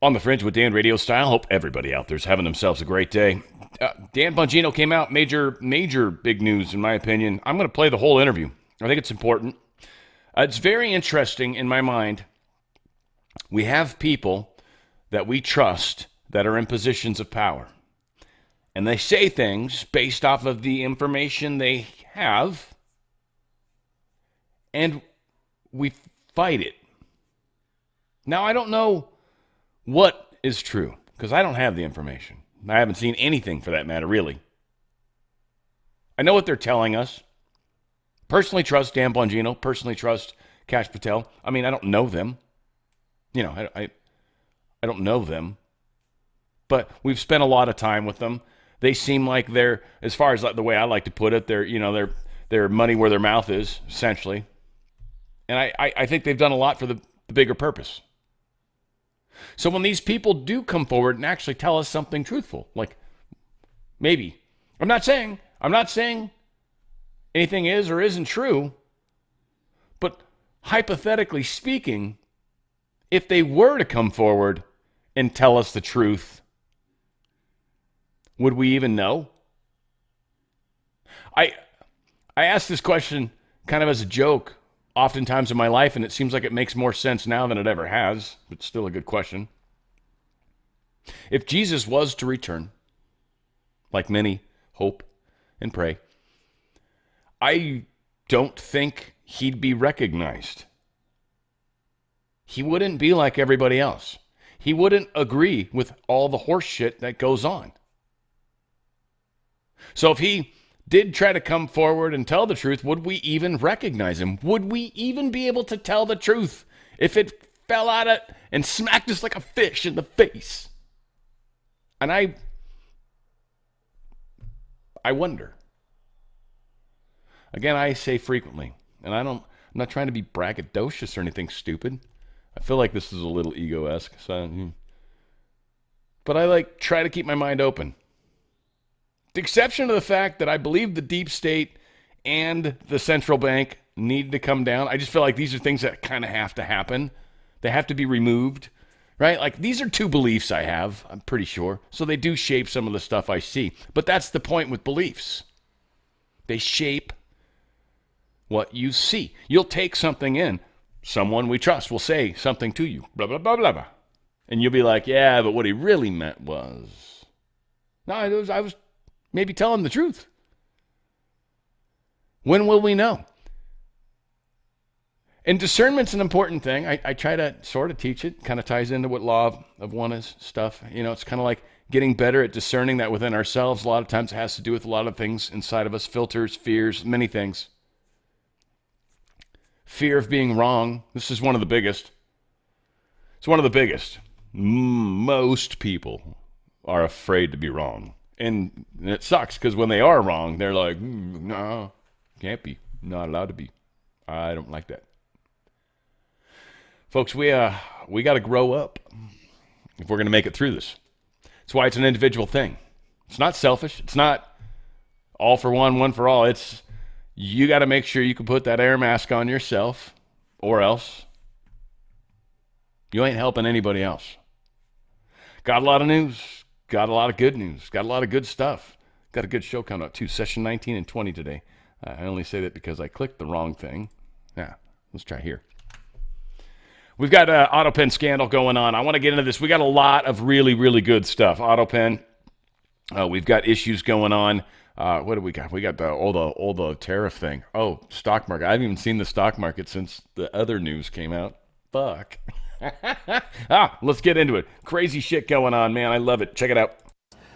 On the Fringe with Dan radio style. Hope everybody out there's having themselves a great day. Dan Bongino came out, major big news in my opinion. I'm going to play the whole interview. I think it's important. It's very interesting in my mind. We have people that we trust that are in positions of power. And they say things based off of the information they have. And we fight it. Now, I don't know what is true, because I don't have the information. I haven't seen anything for that matter, really. I know what they're telling us. Personally trust Dan Bongino. Personally trust Kash Patel. I mean, I don't know them. You know, I don't know them. But we've spent a lot of time with them. They seem like they're, as far as the way I like to put it, they're money where their mouth is, essentially. And I think they've done a lot for the bigger purpose. So when these people do come forward and actually tell us something truthful, like maybe, I'm not saying anything is or isn't true, but hypothetically speaking, if they were to come forward and tell us the truth, would we even know? I ask this question kind of as a joke oftentimes in my life, and it seems like it makes more sense now than it ever has, but it's still a good question. If Jesus was to return, like many hope and pray, I don't think he'd be recognized. He wouldn't be like everybody else. He wouldn't agree with all the horse shit that goes on. So if he did try to come forward and tell the truth, would we even recognize him? Would we even be able to tell the truth if it fell out and smacked us like a fish in the face? And I wonder. Again, I say frequently, and I'm not trying to be braggadocious or anything stupid. I feel like this is a little ego-esque, but I try to keep my mind open. The exception to the fact that I believe the deep state and the central bank need to come down. I just feel like these are things that kind of have to happen. They have to be removed, right? Like, these are two beliefs I have, I'm pretty sure. So they do shape some of the stuff I see. But that's the point with beliefs. They shape what you see. You'll take something in. Someone we trust will say something to you, blah, blah, blah, blah, blah. And you'll be like, yeah, but what he really meant was... No, I was maybe telling the truth. When will we know? And discernment's an important thing. I try to sort of teach it. Kind of ties into what law of one is stuff. You know, it's kind of like getting better at discerning that within ourselves. A lot of times it has to do with a lot of things inside of us. Filters, fears, many things. Fear of being wrong. This is one of the biggest. It's one of the biggest. Most people are afraid to be wrong. And it sucks because when they are wrong, they're like, no, can't be. Not allowed to be. I don't like that. Folks, we got to grow up if we're going to make it through this. That's why it's an individual thing. It's not selfish. It's not all for one for all. It's you got to make sure you can put that air mask on yourself, or else you ain't helping anybody else. Got a lot of news. Got a lot of good news. Got a lot of good stuff. Got a good show coming up too. Session 19 and 20 today. I only say that because I clicked the wrong thing. Yeah, let's try here. We've got an AutoPen scandal going on. I want to get into this. We got a lot of really, really good stuff. AutoPen. We've got issues going on. What do we got? We got all the tariff thing. Oh, stock market. I haven't even seen the stock market since the other news came out. Fuck. Let's get into it. Crazy shit going on, man. I love it. Check it out.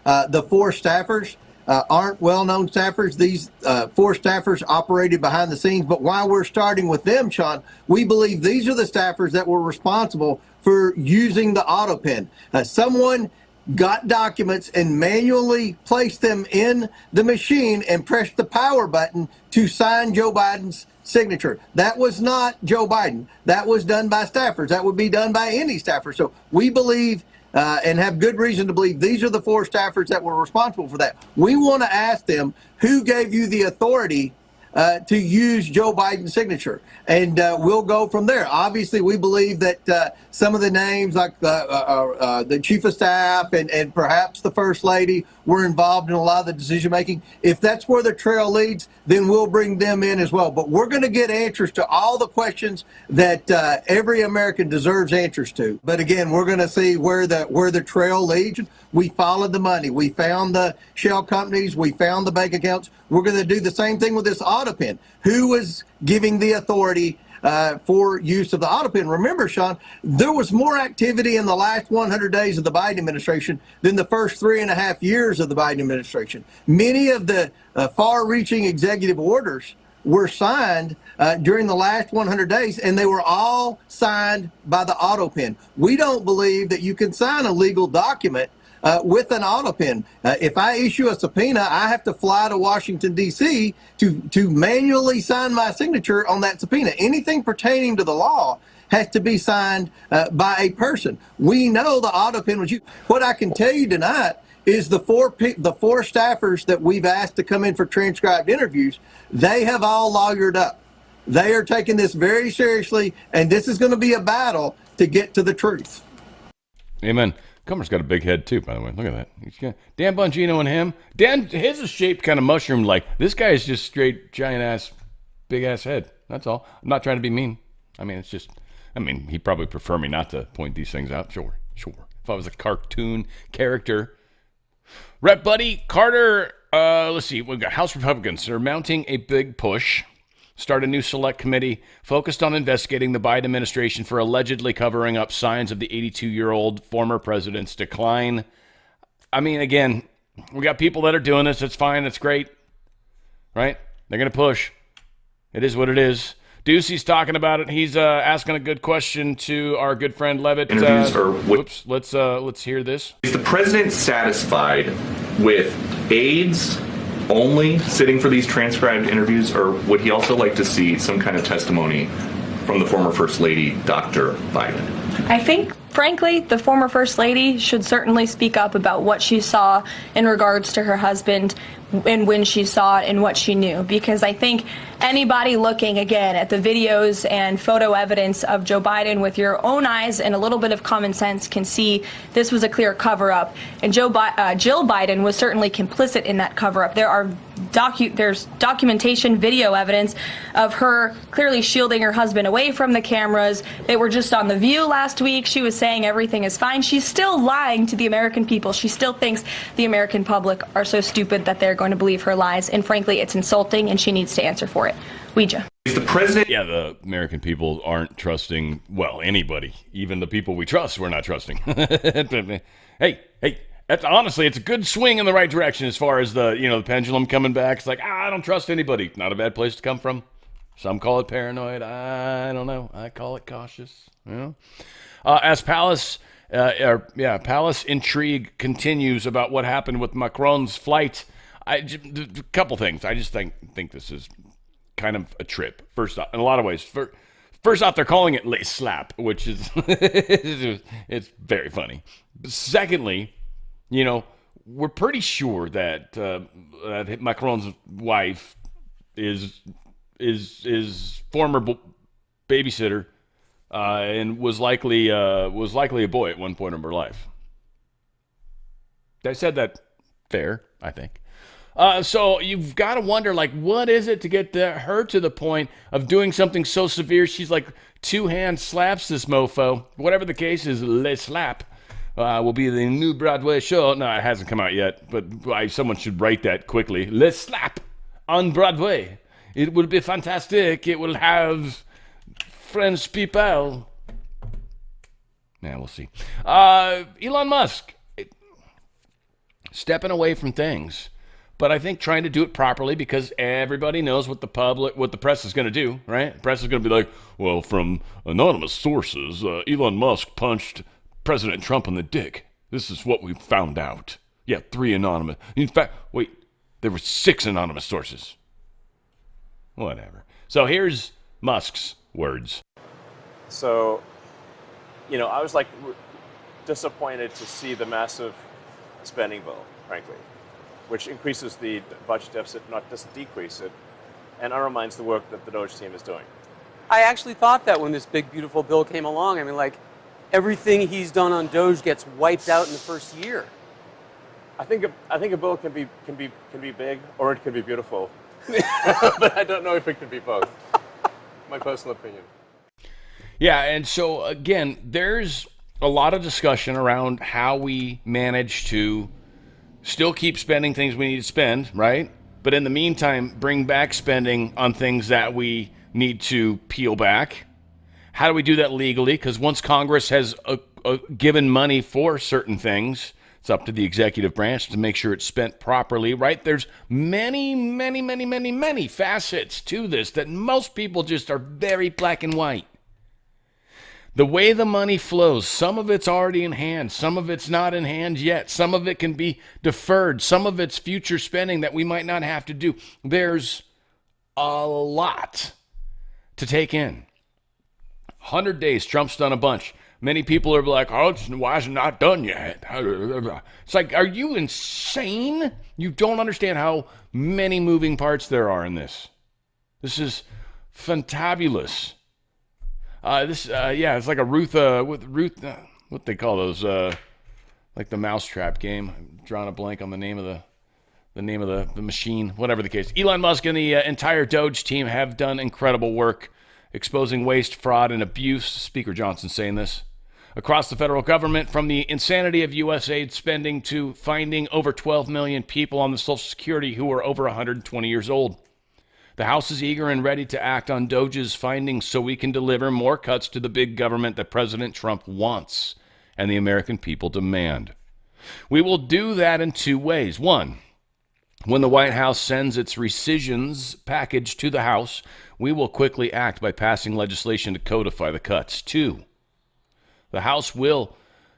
The four staffers aren't well-known staffers. These four staffers operated behind the scenes. But while we're starting with them, Sean, we believe these are the staffers that were responsible for using the AutoPen. Someone got documents and manually placed them in the machine and pressed the power button to sign Joe Biden's signature. That was not Joe Biden. That was done by staffers. That would be done by any staffer. So we believe and have good reason to believe these are the four staffers that were responsible for that. We want to ask them, who gave you the authority to use Joe Biden's signature, and we'll go from there. Obviously, we believe that some of the names, like the chief of staff and perhaps the first lady, were involved in a lot of the decision making. If that's where the trail leads, then we'll bring them in as well. But we're going to get answers to all the questions that every American deserves answers to. But again, we're going to see where the trail leads. We followed the money. We found the shell companies. We found the bank accounts. We're going to do the same thing with this auto pen. Who was giving the authority for use of the auto pen? Remember, Sean, there was more activity in the last 100 days of the Biden administration than the first 3.5 years of the Biden administration. Many of the far-reaching executive orders were signed during the last 100 days, and they were all signed by the auto pen. We don't believe that you can sign a legal document with an auto pen. If I issue a subpoena, I have to fly to Washington, D.C. to manually sign my signature on that subpoena. Anything pertaining to the law has to be signed by a person. We know the auto pen was used. What I can tell you tonight is the four staffers that we've asked to come in for transcribed interviews, they have all lawyered up. They are taking this very seriously, and this is going to be a battle to get to the truth. Amen. Comer's got a big head too, by the way. Look at that. He's got Dan Bongino and him. Dan, his is shaped kind of mushroom-like. This guy is just straight giant-ass, big-ass head. That's all. I'm not trying to be mean. I mean, it's just, he'd probably prefer me not to point these things out. Sure. If I was a cartoon character. Rep Buddy Carter, let's see. We've got House Republicans. They're mounting a big push. Start a new select committee focused on investigating the Biden administration for allegedly covering up signs of the 82-year-old former president's decline. Again, we got people that are doing this. It's fine. It's great. Right? They're going to push. It is what it is. Ducey's talking about it. He's asking a good question to our good friend Levitt. Let's hear this. Is the president satisfied with aides only sitting for these transcribed interviews, or would he also like to see some kind of testimony from the former First Lady, Dr. Biden? I think, frankly, the former First Lady should certainly speak up about what she saw in regards to her husband and when she saw it and what she knew, because I think anybody looking again at the videos and photo evidence of Joe Biden with your own eyes and a little bit of common sense can see this was a clear cover-up, and Jill Biden was certainly complicit in that cover-up. There's documentation, video evidence of her clearly shielding her husband away from the cameras. They were just on The View last week. She was saying everything is fine. She's still lying to the American people. She still thinks the American public are so stupid that they're going to believe her lies. And frankly, it's insulting, and she needs to answer for it. Ouija. Is the president? Yeah, the American people aren't trusting, anybody. Even the people we trust, we're not trusting. Hey. Honestly, it's a good swing in the right direction as far as the pendulum coming back. It's like, I don't trust anybody. Not a bad place to come from. Some call it paranoid. I don't know. I call it cautious. As Palace intrigue continues about what happened with Macron's flight, a couple things. I just think this is kind of a trip. First off, in a lot of ways. First off, they're calling it Les Slap, which is it's very funny. Secondly, we're pretty sure that Macron's wife is former babysitter and was likely a boy at one point in her life. I said that fair, I think. So you've got to wonder, what is it to get her to the point of doing something so severe? She's like two-hand slaps this mofo. Whatever the case is, Les Slap. Will be the new Broadway show. No, it hasn't come out yet, but someone should write that quickly. Les Slap on Broadway. It will be fantastic. It will have French people. Yeah, we'll see. Elon Musk stepping away from things, but I think trying to do it properly because everybody knows what the press is going to do, right? The press is going to be like, well, from anonymous sources, Elon Musk punched President Trump on the dick. This is what we found out. Yeah, 3 anonymous. In fact, wait, there were 6 anonymous sources. Whatever. So here's Musk's words. So, I was disappointed to see the massive spending bill, frankly, which increases the budget deficit, not just decrease it. and undermines the work that the Doge team is doing. I actually thought that when this big, beautiful bill came along. I mean, like, everything he's done on Doge gets wiped out in the first year. I think a bill can be big or it can be beautiful, but I don't know if it can be both. My personal opinion. Yeah, and so again, there's a lot of discussion around how we manage to still keep spending things we need to spend, right? But in the meantime, bring back spending on things that we need to peel back. How do we do that legally? Because once Congress has given money for certain things, it's up to the executive branch to make sure it's spent properly, right? There's many facets to this that most people just are very black and white. The way the money flows, some of it's already in hand, some of it's not in hand yet, some of it can be deferred, some of it's future spending that we might not have to do. There's a lot to take in. 100 days, Trump's done a bunch. Many people are like, oh, why is it not done yet? It's like, are you insane? You don't understand how many moving parts there are in this. This is fantabulous. It's like a Ruth, what they call those, like the mousetrap game. I'm drawing a blank on the name of the machine, whatever the case. Elon Musk and the entire Doge team have done incredible work exposing waste, fraud, and abuse. Speaker Johnson saying this. Across the federal government, from the insanity of U.S. aid spending to finding over 12 million people on the Social Security who are over 120 years old. The House is eager and ready to act on Doge's findings so we can deliver more cuts to the big government that President Trump wants and the American people demand. We will do that in two ways. One, when the White House sends its rescissions package to the House, we will quickly act by passing legislation to codify the cuts. Two, the House will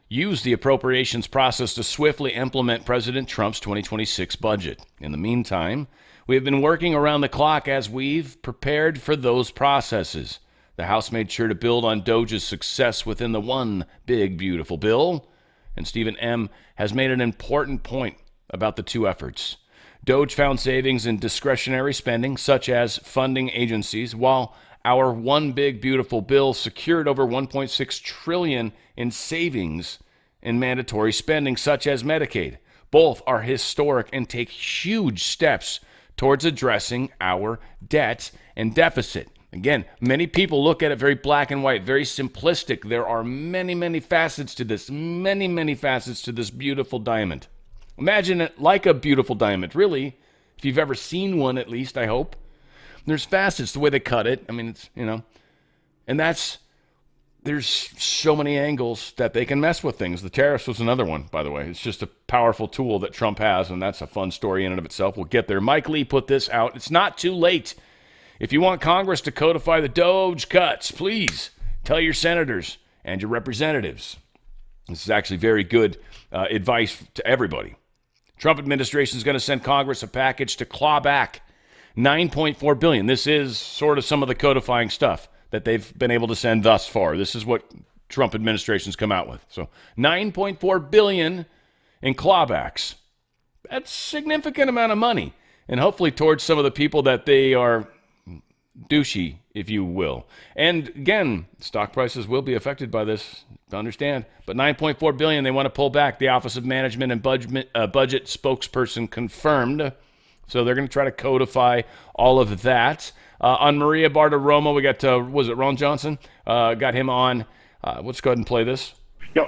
use the appropriations process to swiftly implement President Trump's 2026 budget. In the meantime, we have been working around the clock as we've prepared for those processes. The House made sure to build on Doge's success within the one big, beautiful bill. And Stephen M. has made an important point about the two efforts. Doge found savings in discretionary spending, such as funding agencies, while our one big, beautiful bill secured over $1.6 trillion in savings in mandatory spending, such as Medicaid. Both are historic and take huge steps towards addressing our debt and deficit. Again, many people look at it very black and white, very simplistic. There are many facets to this, many facets to this beautiful diamond. Imagine it like a beautiful diamond, really, if you've ever seen one at least, I hope. There's facets, the way they cut it. I mean, it's, and there's so many angles that they can mess with things. The tariffs was another one, by the way. It's just a powerful tool that Trump has, and that's a fun story in and of itself. We'll get there. Mike Lee put this out. It's not too late. If you want Congress to codify the Doge cuts, please tell your senators and your representatives. This is actually very good advice to everybody. Trump administration is going to send Congress a package to claw back $9.4 billion. This is sort of some of the codifying stuff that they've been able to send thus far. This is what Trump administration's come out with. So $9.4 billion in clawbacks. That's a significant amount of money. And hopefully towards some of the people that they are douchey, if you will. And again, stock prices will be affected by this, to understand. But $9.4 billion they want to pull back. The Office of Management and Budget spokesperson confirmed. So they're going to try to codify all of that. On Maria Bartiromo, we got, was it Ron Johnson? Got him on. Let's go ahead and play this.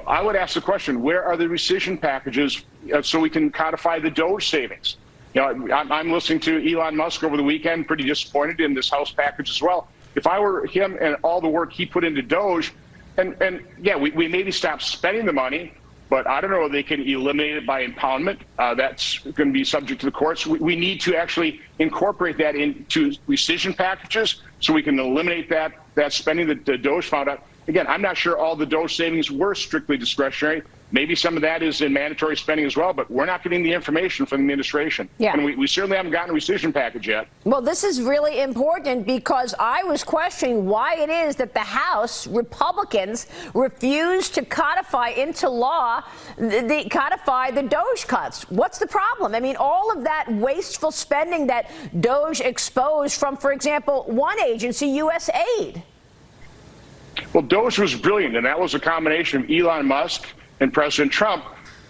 I would ask the question, where are the rescission packages so we can codify the Doge savings? I'm listening to Elon Musk over the weekend, pretty disappointed in this House package as well. If I were him and all the work he put into Doge, we maybe stop spending the money, but I don't know if they can eliminate it by impoundment. That's going to be subject to the courts. We need to actually incorporate that into rescission packages so we can eliminate that spending that the Doge found out. Again, I'm not sure all the Doge savings were strictly discretionary. Maybe some of that is in mandatory spending as well, but we're not getting the information from the administration. Yeah. And we certainly haven't gotten a rescission package yet. Well, this is really important because I was questioning why it is that the House Republicans refuse to codify into law the Doge cuts. What's the problem? I mean, all of that wasteful spending that Doge exposed from, for example, one agency, USAID. Well, Doge was brilliant, and that was a combination of Elon Musk and President Trump.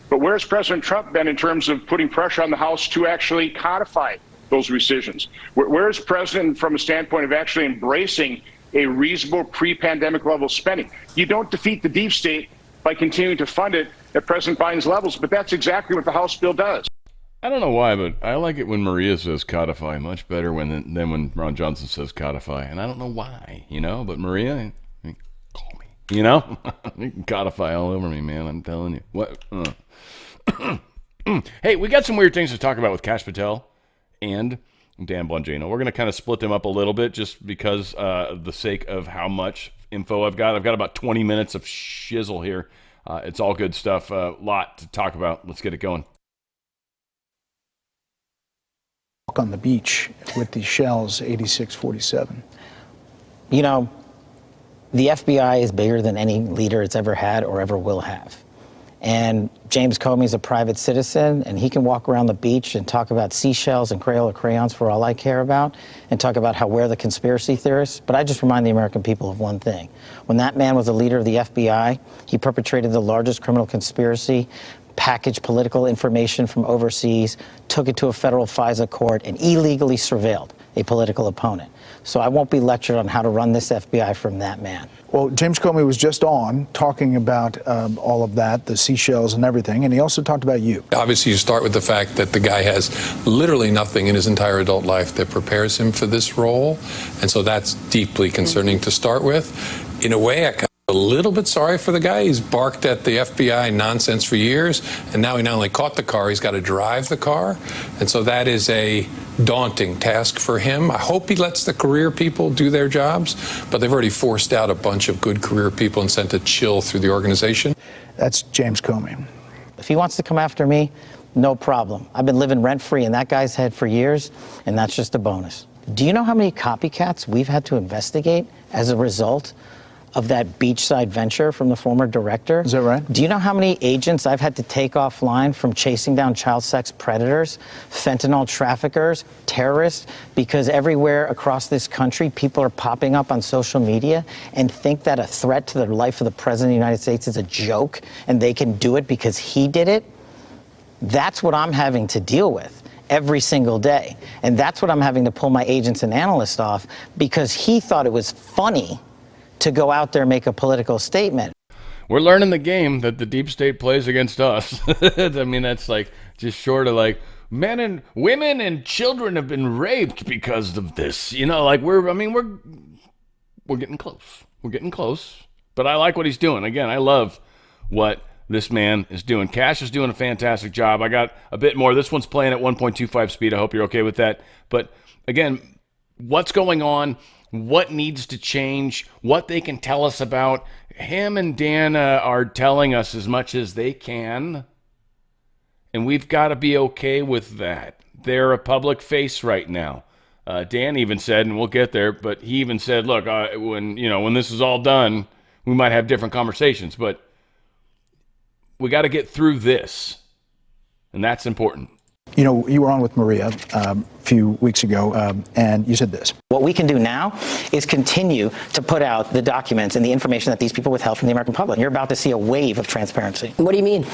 But where's President Trump been in terms of putting pressure on the House to actually codify those rescissions? Where's President from a standpoint of actually embracing a reasonable pre-pandemic level of spending? You don't defeat the deep state by continuing to fund it at President Biden's levels, but that's exactly what the House bill does. I don't know why, but I like it when Maria says codify much better than when Ron Johnson says codify. And I don't know why, but Maria, call me, you can codify all over me, man. I'm telling you. What? Hey, we got some weird things to talk about with Kash Patel and Dan Bongino. We're going to kind of split them up a little bit just because of the sake of how much info I've got. I've got about 20 minutes of shizzle here. It's all good stuff. A lot to talk about. Let's get it going. On the beach with these shells, 8647. The FBI is bigger than any leader it's ever had or ever will have. And James Comey's a private citizen, and he can walk around the beach and talk about seashells and Crayola crayons for all I care about, and talk about how we're the conspiracy theorists. But I just remind the American people of one thing. When that man was a leader of the FBI, he perpetrated the largest criminal conspiracy, packaged political information from overseas, took it to a federal FISA court, and illegally surveilled a political opponent. So I won't be lectured on how to run this FBI from that man. Well, James Comey was just on talking about all of that, the seashells and everything, and he also talked about you. Obviously, you start with the fact that the guy has literally nothing in his entire adult life that prepares him for this role, and so that's deeply concerning to start with. In a way, I a little bit sorry for the guy. He's barked at the FBI nonsense for years, and now he not only caught the car, he's got to drive the car. And so that is a daunting task for him. I hope he lets the career people do their jobs, but they've already forced out a bunch of good career people and sent a chill through the organization. That's James Comey. If he wants to come after me, no problem. I've been living rent-free in that guy's head for years, and that's just a bonus. Do you know how many copycats we've had to investigate as a result of that beachside venture from the former director? Is that right? Do you know how many agents I've had to take offline from chasing down child sex predators, fentanyl traffickers, terrorists? Because everywhere across this country, people are popping up on social media and think that a threat to the life of the President of the United States is a joke and they can do it because he did it. That's what I'm having to deal with every single day. And that's what I'm having to pull my agents and analysts off because he thought it was funny to go out there and make a political statement. We're learning the game that the deep state plays against us. I mean, that's like just short of like men and women and children have been raped because of this. We're getting close. We're getting close. But I like what he's doing. Again, I love what this man is doing. Kash is doing a fantastic job. I got a bit more. This one's playing at 1.25 speed. I hope you're okay with that. But again, what's going on? What needs to change, what they can tell us about. Him and Dan are telling us as much as they can, and we've got to be okay with that. They're a public face right now. Dan even said, and we'll get there, but he even said, look, when this is all done, we might have different conversations, but we got to get through this, and that's important. You were on with Maria a few weeks ago, and you said this. What we can do now is continue to put out the documents and the information that these people withheld from the American public. You're about to see a wave of transparency. What do you mean?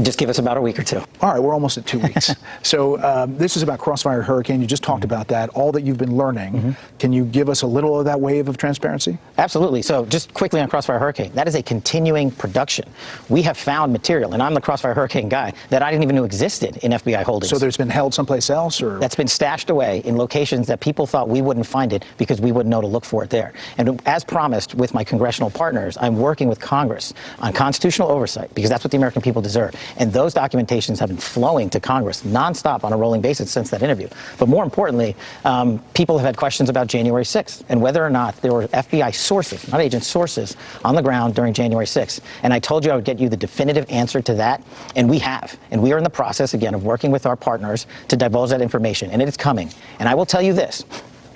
Just give us about a week or two. All right, we're almost at 2 weeks. So this is about Crossfire Hurricane. You just talked about that, all that you've been learning. Can you give us a little of that wave of transparency? Absolutely. So just quickly on Crossfire Hurricane, that is a continuing production. We have found material, and I'm the Crossfire Hurricane guy, that I didn't even know existed in FBI holdings. So there's been held someplace else? Or that's been stashed away in locations that people thought we wouldn't find it because we wouldn't know to look for it there. And as promised with my congressional partners, I'm working with Congress on constitutional oversight, because that's what the American people deserve. And those documentations have been flowing to Congress nonstop on a rolling basis since that interview. But more importantly, people have had questions about January 6th and whether or not there were FBI sources, not agent sources, on the ground during January 6th. And I told you I would get you the definitive answer to that, and we have. And we are in the process, again, of working with our partners to divulge that information, and it is coming. And I will tell you this.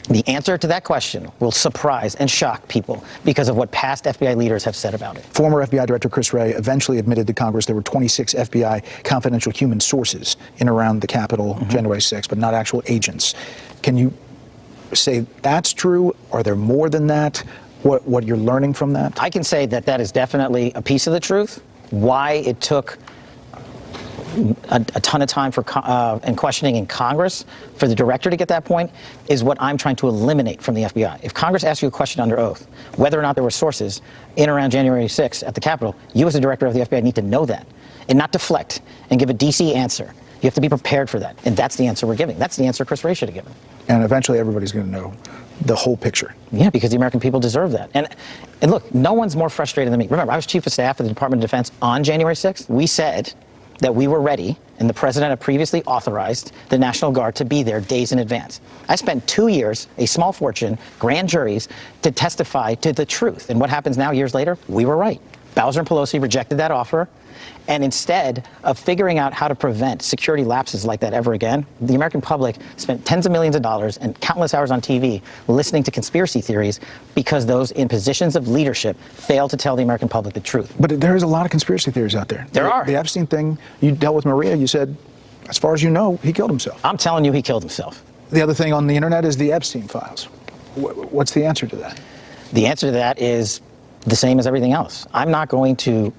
The answer to that question will surprise and shock people because of what past FBI leaders have said about it. Former FBI Director Chris Wray eventually admitted to Congress there were 26 FBI confidential human sources in around the Capitol January 6th, but not actual agents. Can you say that's true? Are there more than that? What you're learning from that? I can say that that is definitely a piece of the truth. Why it took a ton of time for and questioning in Congress for the director to get that point is what I'm trying to eliminate from the FBI. If Congress asks you a question under oath, whether or not there were sources in around January 6th at the Capitol, you as the director of the FBI need to know that and not deflect and give a DC answer. You have to be prepared for that. And that's the answer we're giving. That's the answer Chris Wray should have given. And eventually everybody's going to know the whole picture. Yeah, because the American people deserve that. And look, no one's more frustrated than me. Remember, I was chief of staff of the Department of Defense on January 6th. We said that we were ready, and the president had previously authorized the National Guard to be there days in advance. I spent 2 years, a small fortune, grand juries, to testify to the truth. And what happens now, years later? We were right. Bowser and Pelosi rejected that offer. And instead of figuring out how to prevent security lapses like that ever again, the American public spent tens of millions of dollars and countless hours on TV listening to conspiracy theories because those in positions of leadership failed to tell the American public the truth. But there is a lot of conspiracy theories out there. There are. The Epstein thing, you dealt with Maria, you said, as far as you know, he killed himself. I'm telling you, he killed himself. The other thing on the internet is the Epstein files. What's the answer to that? The answer to that is the same as everything else. I'm not going to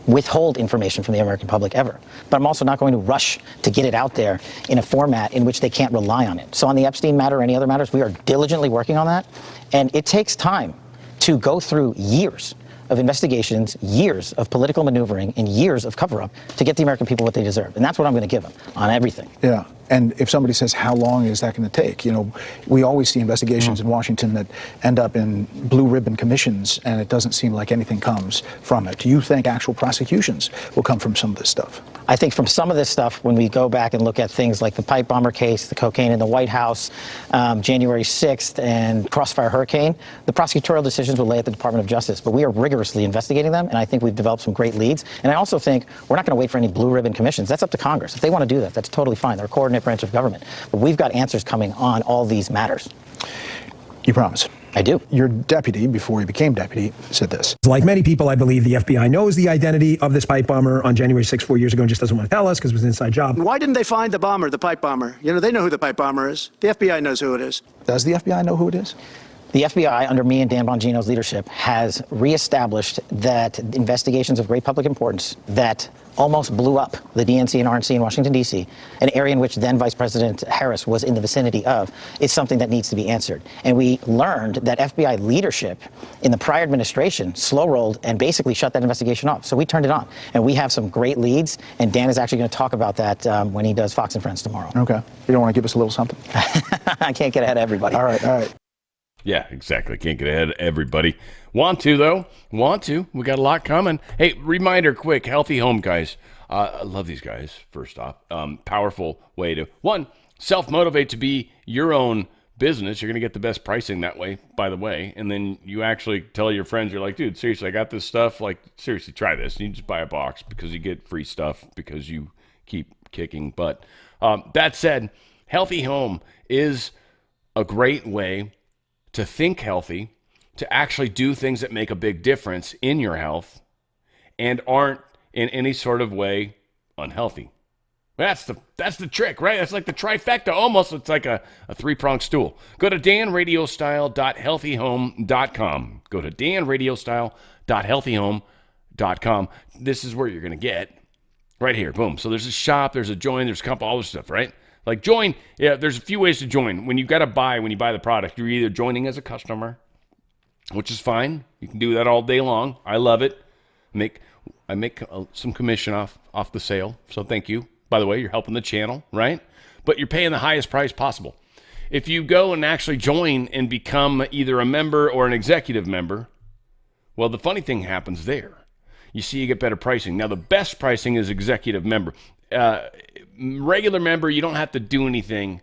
withhold information from the American public ever. But I'm also not going to rush to get it out there in a format in which they can't rely on it. So on the Epstein matter or any other matters, we are diligently working on that. And it takes time to go through years of investigations, years of political maneuvering, and years of cover-up to get the American people what they deserve. And that's what I'm going to give them on everything. Yeah. And if somebody says, how long is that going to take? You know, we always see investigations in Washington that end up in blue ribbon commissions, and it doesn't seem like anything comes from it. Do you think actual prosecutions will come from some of this stuff? I think from some of this stuff, when we go back and look at things like the pipe bomber case, the cocaine in the White House, January 6th, and Crossfire Hurricane, the prosecutorial decisions will lay at the Department of Justice. But we are rigorously investigating them, and I think we've developed some great leads. And I also think we're not going to wait for any blue ribbon commissions. That's up to Congress. If they want to do that, that's totally fine. They're a coordinate branch of government. But we've got answers coming on all these matters. You promise? I do. Your deputy, before he became deputy, said this. Like many people, I believe the FBI knows the identity of this pipe bomber on January 6th, 4 years ago, and just doesn't want to tell us because it was an inside job. Why didn't they find the bomber, the pipe bomber? You know, they know who the pipe bomber is. The FBI knows who it is. Does the FBI know who it is? The FBI, under me and Dan Bongino's leadership, has reestablished that investigations of great public importance that almost blew up the DNC and RNC in Washington, D.C., an area in which then Vice President Harris was in the vicinity of, is something that needs to be answered. And we learned that FBI leadership in the prior administration slow-rolled and basically shut that investigation off. So we turned it on. And we have some great leads, and Dan is actually going to talk about that when he does Fox and Friends tomorrow. Okay. You don't want to give us a little something? I can't get ahead of everybody. All right. Yeah, exactly. Can't get ahead of everybody. Want to, though. Want to. We got a lot coming. Hey, reminder quick. Healthy Home, guys. I love these guys, first off. Powerful way to, one, self-motivate to be your own business. You're going to get the best pricing that way, by the way. And then you actually tell your friends, you're like, dude, seriously, I got this stuff. Like, seriously, try this. You just buy a box because you get free stuff because you keep kicking butt. That said, Healthy Home is a great way to think healthy, to actually do things that make a big difference in your health and aren't in any sort of way unhealthy. That's the trick, right? That's like the trifecta almost. It's like a three-pronged stool. Go to danradiostyle.healthyhome.com. Go to danradiostyle.healthyhome.com. This is where you're going to get right here. Boom. So there's a shop, there's a join, there's a couple, all this stuff, right? Like join, yeah, there's a few ways to join. When you buy the product, you're either joining as a customer, which is fine. You can do that all day long. I love it. I make some commission off the sale. So thank you. By the way, you're helping the channel, right? But you're paying the highest price possible. If you go and actually join and become either a member or an executive member, well, the funny thing happens there. you see you get better pricing. Now, the best pricing is executive member. Regular member, you don't have to do anything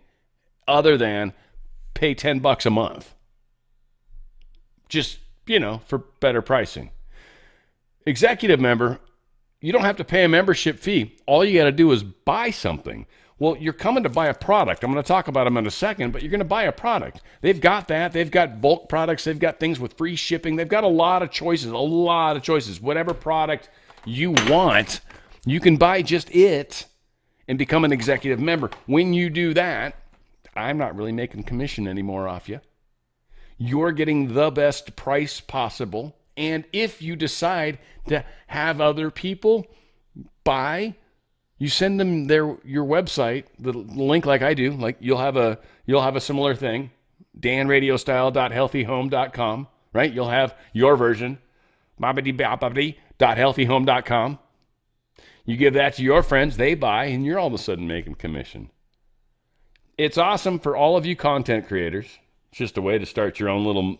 other than pay $10 a month. Just, for better pricing. Executive member, you don't have to pay a membership fee. All you got to do is buy something. Well, you're coming to buy a product. I'm going to talk about them in a second, but you're going to buy a product. They've got that. They've got bulk products. They've got things with free shipping. They've got a lot of choices. Whatever product you want, you can buy just it and become an executive member. When you do that, I'm not really making commission anymore off you. You're getting the best price possible. And if you decide to have other people buy, you send them your website, the link like I do. Like you'll have a similar thing, danradiostyle.healthyhome.com, right? You'll have your version, babidi.healthyhome.com. You give that to your friends, they buy, and you're all of a sudden making commission. It's awesome for all of you content creators. It's just a way to start your own little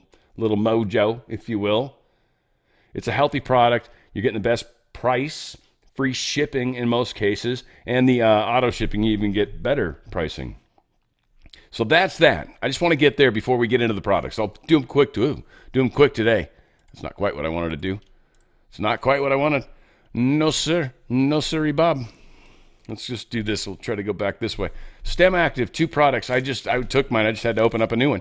mojo, if you will. It's a healthy product. You're getting the best price, free shipping in most cases, and the auto shipping, you even get better pricing. So that's that. I just want to get there before we get into the products. I'll do them quick too. Do them quick today. It's not quite what I wanted to do. It's not quite what I wanted. No, sir. No, sirree, Bob. Let's just do this. We'll try to go back this way. STEM Active, 2 products. I took mine. I just had to open up a new one.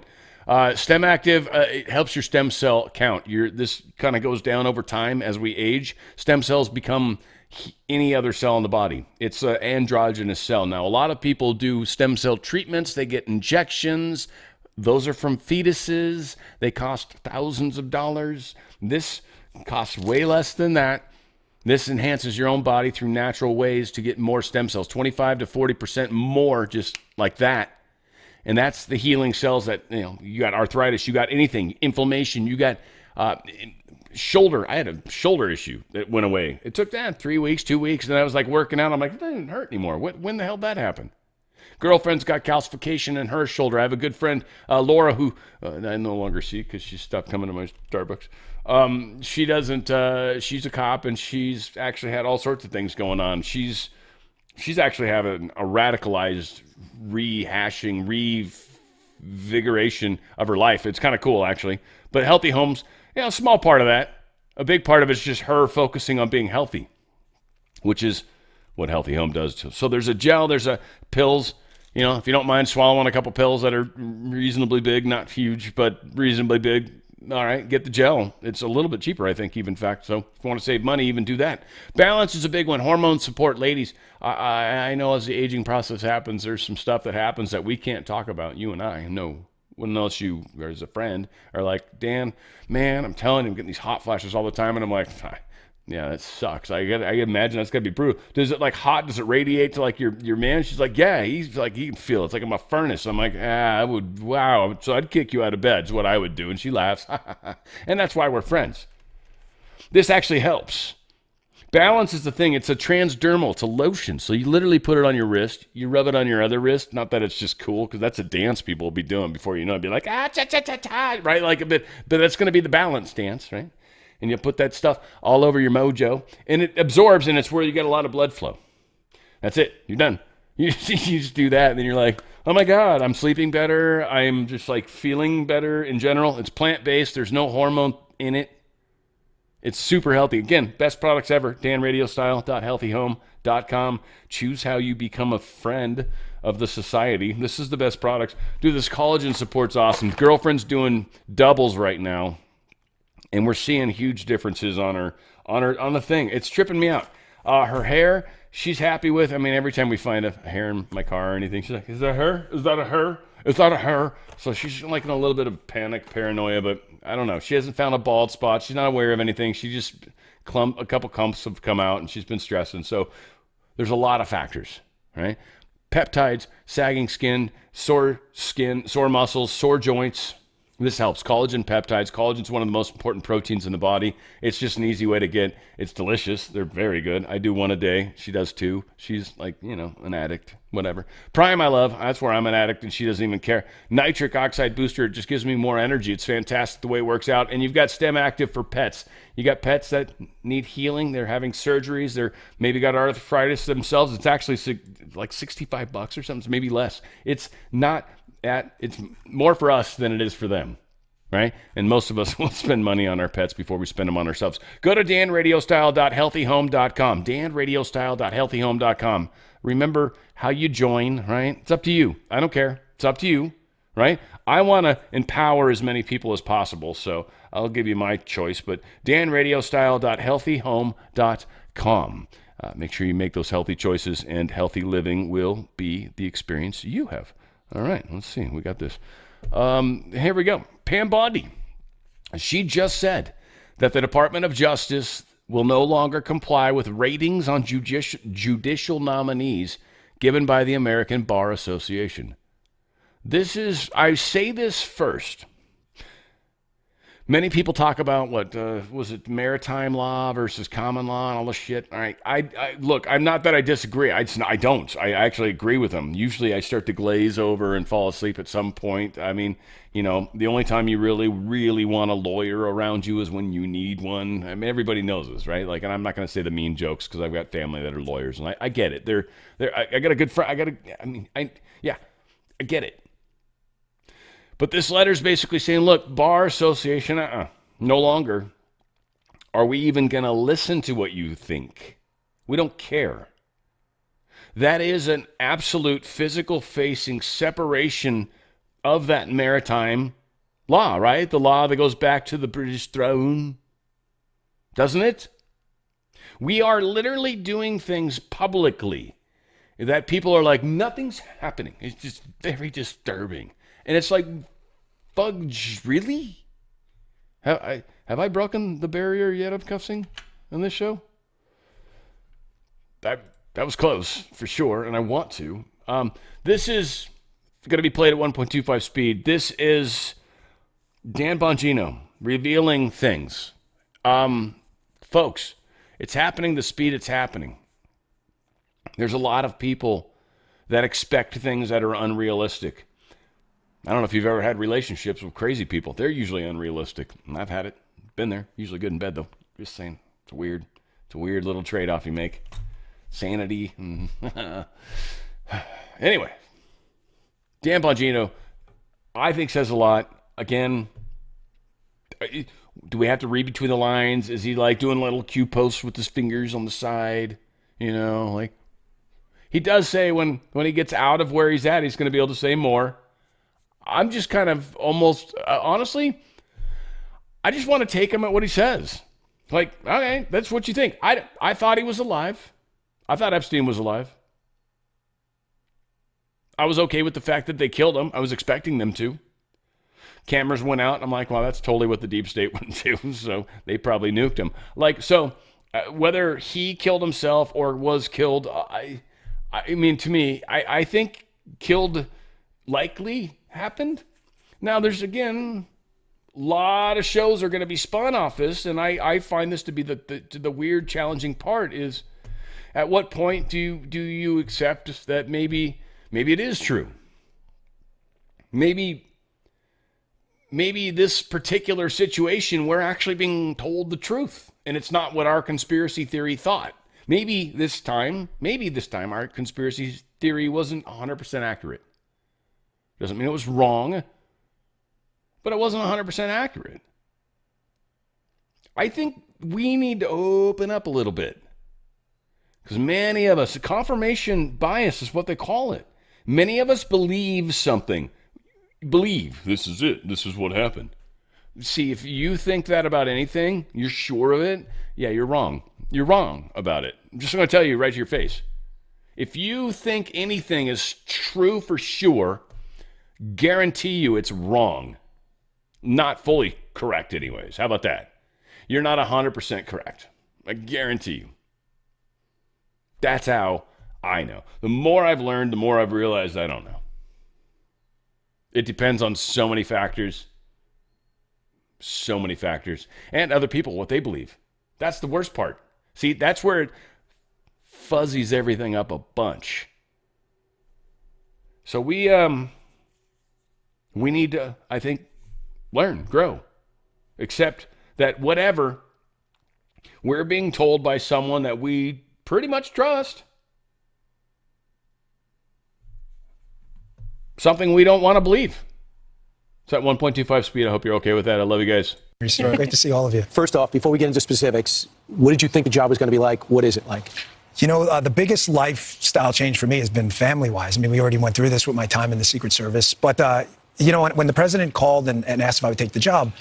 STEM Active, it helps your stem cell count. This kind of goes down over time as we age. Stem cells become any other cell in the body. It's an androgynous cell. Now, a lot of people do stem cell treatments. They get injections. Those are from fetuses. They cost thousands of dollars. This costs way less than that. This enhances your own body through natural ways to get more stem cells, 25 to 40% more, just like that. And that's the healing cells that, you got arthritis, you got anything, inflammation, you got shoulder. I had a shoulder issue that went away. It took 3 weeks, 2 weeks, and I was like working out. I'm like, it doesn't hurt anymore. When the hell did that happen? Girlfriend's got calcification in her shoulder. I have a good friend, Laura, who I no longer see because she stopped coming to my Starbucks. She doesn't, she's a cop, and she's actually had all sorts of things going on. She's actually having a radicalized rehashing, revigoration of her life. It's kind of cool, actually. But Healthy Homes, a small part of that. A big part of it's just her focusing on being healthy, which is what Healthy Home does too. So there's a gel, there's a pills. If you don't mind swallowing a couple pills that are reasonably big, not huge, but reasonably big, all right, get the gel. It's a little bit cheaper, I think, even in fact. So if you want to save money, even do that. Balance is a big one. Hormone support, ladies. I know as the aging process happens, there's some stuff that happens that we can't talk about, you and I. No, unless you, as a friend, are like, Dan, man, I'm telling you, I'm getting these hot flashes all the time. And I'm like, yeah, that sucks. I imagine that's gotta be brutal. Does it like hot? Does it radiate to like your man? She's like, yeah, he's like, he can feel it. It's like I'm a furnace. I'm like, I would, wow. So I'd kick you out of bed is what I would do. And she laughs. And that's why we're friends. This actually helps. Balance is the thing. It's a transdermal. It's a lotion. So you literally put it on your wrist. You rub it on your other wrist. Not that it's just cool, because that's a dance people will be doing before you know it. Be like, cha-cha-cha-cha, right? Like a bit, but that's going to be the balance dance, right? And you put that stuff all over your mojo, and it absorbs, and it's where you get a lot of blood flow. That's it. You're done. You just do that, and then you're like, oh my God, I'm sleeping better. I'm just like feeling better in general. It's plant-based. There's no hormone in it. It's super healthy. Again, best products ever. danradiostyle.healthyhome.com. Choose how you become a friend of the society. This is the best products. Dude, this collagen support's awesome. Girlfriend's doing doubles right now, and we're seeing huge differences on the thing. It's tripping me out. Her hair, she's happy with. I mean, every time we find a hair in my car or anything, she's like, is that her? Is that a her? Is that a her? So she's like in a little bit of panic, paranoia, but I don't know. She hasn't found a bald spot. She's not aware of anything. She just, a couple clumps have come out, and she's been stressing. So there's a lot of factors, right? Peptides, sagging skin, sore muscles, sore joints, This helps. Collagen peptides. Collagen's one of the most important proteins in the body. It's just an easy way to get. It's delicious. They're very good. I do one a day. She does two. She's like, an addict, whatever. Prime I love. That's where I'm an addict and she doesn't even care. Nitric oxide booster. It just gives me more energy. It's fantastic the way it works out. And you've got STEM Active for pets. You got pets that need healing. They're having surgeries. They're maybe got arthritis themselves. It's actually like $65 or something, maybe less. It's more for us than it is for them, right? And most of us will spend money on our pets before we spend them on ourselves. Go to danradiostyle.healthyhome.com, danradiostyle.healthyhome.com. Remember how you join, right? It's up to you. I don't care. It's up to you, right? I want to empower as many people as possible, so I'll give you my choice, but danradiostyle.healthyhome.com. Make sure you make those healthy choices, and healthy living will be the experience you have. All right, let's see. We got this. Here we go. Pam Bondi. She just said that the Department of Justice will no longer comply with ratings on judicial nominees given by the American Bar Association. I say this first. Many people talk about was it maritime law versus common law and all this shit. All right, I look, I'm not that I disagree. I don't. I actually agree with them. Usually I start to glaze over and fall asleep at some point. I mean, the only time you really, really want a lawyer around you is when you need one. I mean, everybody knows this, right? Like, and I'm not going to say the mean jokes because I've got family that are lawyers, and I get it. I got a good friend. I get it. But this letter is basically saying, look, Bar Association, no longer are we even going to listen to what you think. We don't care. That is an absolute physical-facing separation of that maritime law, right? The law that goes back to the British throne, doesn't it? We are literally doing things publicly that people are like, nothing's happening. It's just very disturbing. And it's like, fudge, really? Have I broken the barrier yet of cussing on this show? That was close, for sure, and I want to. This is going to be played at 1.25 speed. This is Dan Bongino revealing things. Folks, it's happening the speed it's happening. There's a lot of people that expect things that are unrealistic. I don't know if you've ever had relationships with crazy people. They're usually unrealistic. I've had it. Been there. Usually good in bed, though. Just saying. It's weird. It's a weird little trade-off you make. Sanity. Anyway. Dan Bongino, I think, says a lot. Again, do we have to read between the lines? Is he like doing little cue posts with his fingers on the side? Like he does say when he gets out of where he's at, he's going to be able to say more. I'm just kind of almost, honestly, I just want to take him at what he says. Like, okay, that's what you think. I thought he was alive. I thought Epstein was alive. I was okay with the fact that they killed him. I was expecting them to. Cameras went out. I'm like, well, that's totally what the deep state would do. So they probably nuked him. Like, so whether he killed himself or was killed, I mean, to me, I think killed likely happened. Now, there's, again, a lot of shows are going to be spun off this, and I find this to be the weird, challenging part is, at what point do you accept that maybe it is true? Maybe this particular situation, we're actually being told the truth, and it's not what our conspiracy theory thought. Maybe this time our conspiracy theory wasn't 100% accurate. Doesn't mean it was wrong, but it wasn't 100% accurate. I think we need to open up a little bit. Because many of us, confirmation bias is what they call it. Many of us believe something. Believe this is it. This is what happened. See, if you think that about anything, you're sure of it, yeah, you're wrong. You're wrong about it. I'm just going to tell you right to your face. If you think anything is true for sure, guarantee you it's wrong. Not fully correct anyways. How about that? You're not 100% correct. I guarantee you. That's how I know. The more I've learned, the more I've realized I don't know. It depends on so many factors. So many factors. And other people, what they believe. That's the worst part. See, that's where it fuzzies everything up a bunch. So we need to, I think, learn, grow. Accept that whatever we're being told by someone that we pretty much trust, something we don't want to believe. It's at 1.25 speed. I hope you're okay with that. I love you guys. Great to see all of you. First off, before we get into specifics, what did you think the job was going to be like? What is it like? You know, the biggest lifestyle change for me has been family-wise. I mean, we already went through this with my time in the Secret Service. But, you know, when the president called and asked if I would take the job,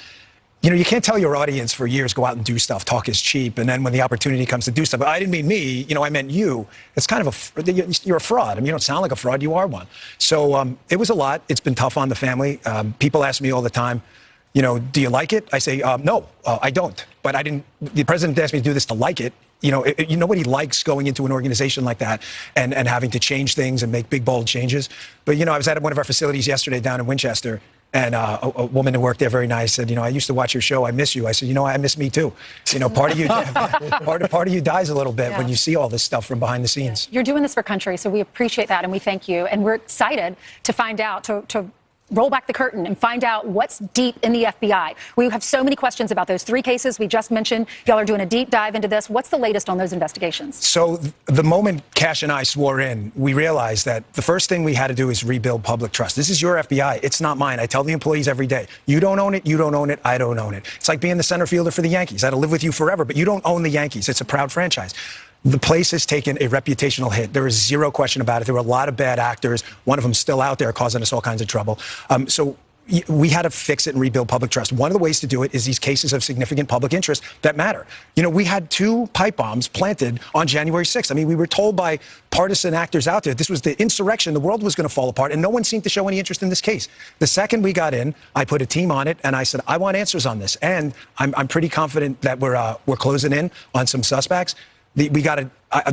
you know, you can't tell your audience for years, go out and do stuff, talk is cheap. And then when the opportunity comes to do stuff, I didn't mean me, you know, I meant you. It's kind of you're a fraud. I mean, you don't sound like a fraud, you are one. So it was a lot. It's been tough on the family. People ask me all the time, you know, do you like it? I say, no, I don't. But the president asked me to do this to like it. You know, nobody likes going into an organization like that and having to change things and make big, bold changes. But, you know, I was at one of our facilities yesterday down in Winchester, and a woman who worked there, very nice, said, you know, I used to watch your show. I miss you. I said, you know, I miss me too. You know, part of you, part of you dies a little bit when you see all this stuff from behind the scenes. You're doing this for country, so we appreciate that and we thank you. And we're excited to find out, to roll back the curtain and find out what's deep in the FBI. We have so many questions about those 3 cases we just mentioned. Y'all are doing a deep dive into this. What's the latest on those investigations? So the moment Cash and I swore in, we realized that the first thing we had to do is rebuild public trust. This is your FBI. It's not mine. I tell the employees every day, you don't own it, you don't own it, I don't own it. It's like being the center fielder for the Yankees. That'll live with you forever, but you don't own the Yankees. It's a proud franchise. The place has taken a reputational hit. There is zero question about it. There were a lot of bad actors. One of them still out there causing us all kinds of trouble. So we had to fix it and rebuild public trust. One of the ways to do it is these cases of significant public interest that matter. You know, we had 2 pipe bombs planted on January 6th. I mean, we were told by partisan actors out there this was the insurrection. The world was going to fall apart, and no one seemed to show any interest in this case. The second we got in, I put a team on it, and I said, I want answers on this. And I'm pretty confident that we're closing in on some suspects. The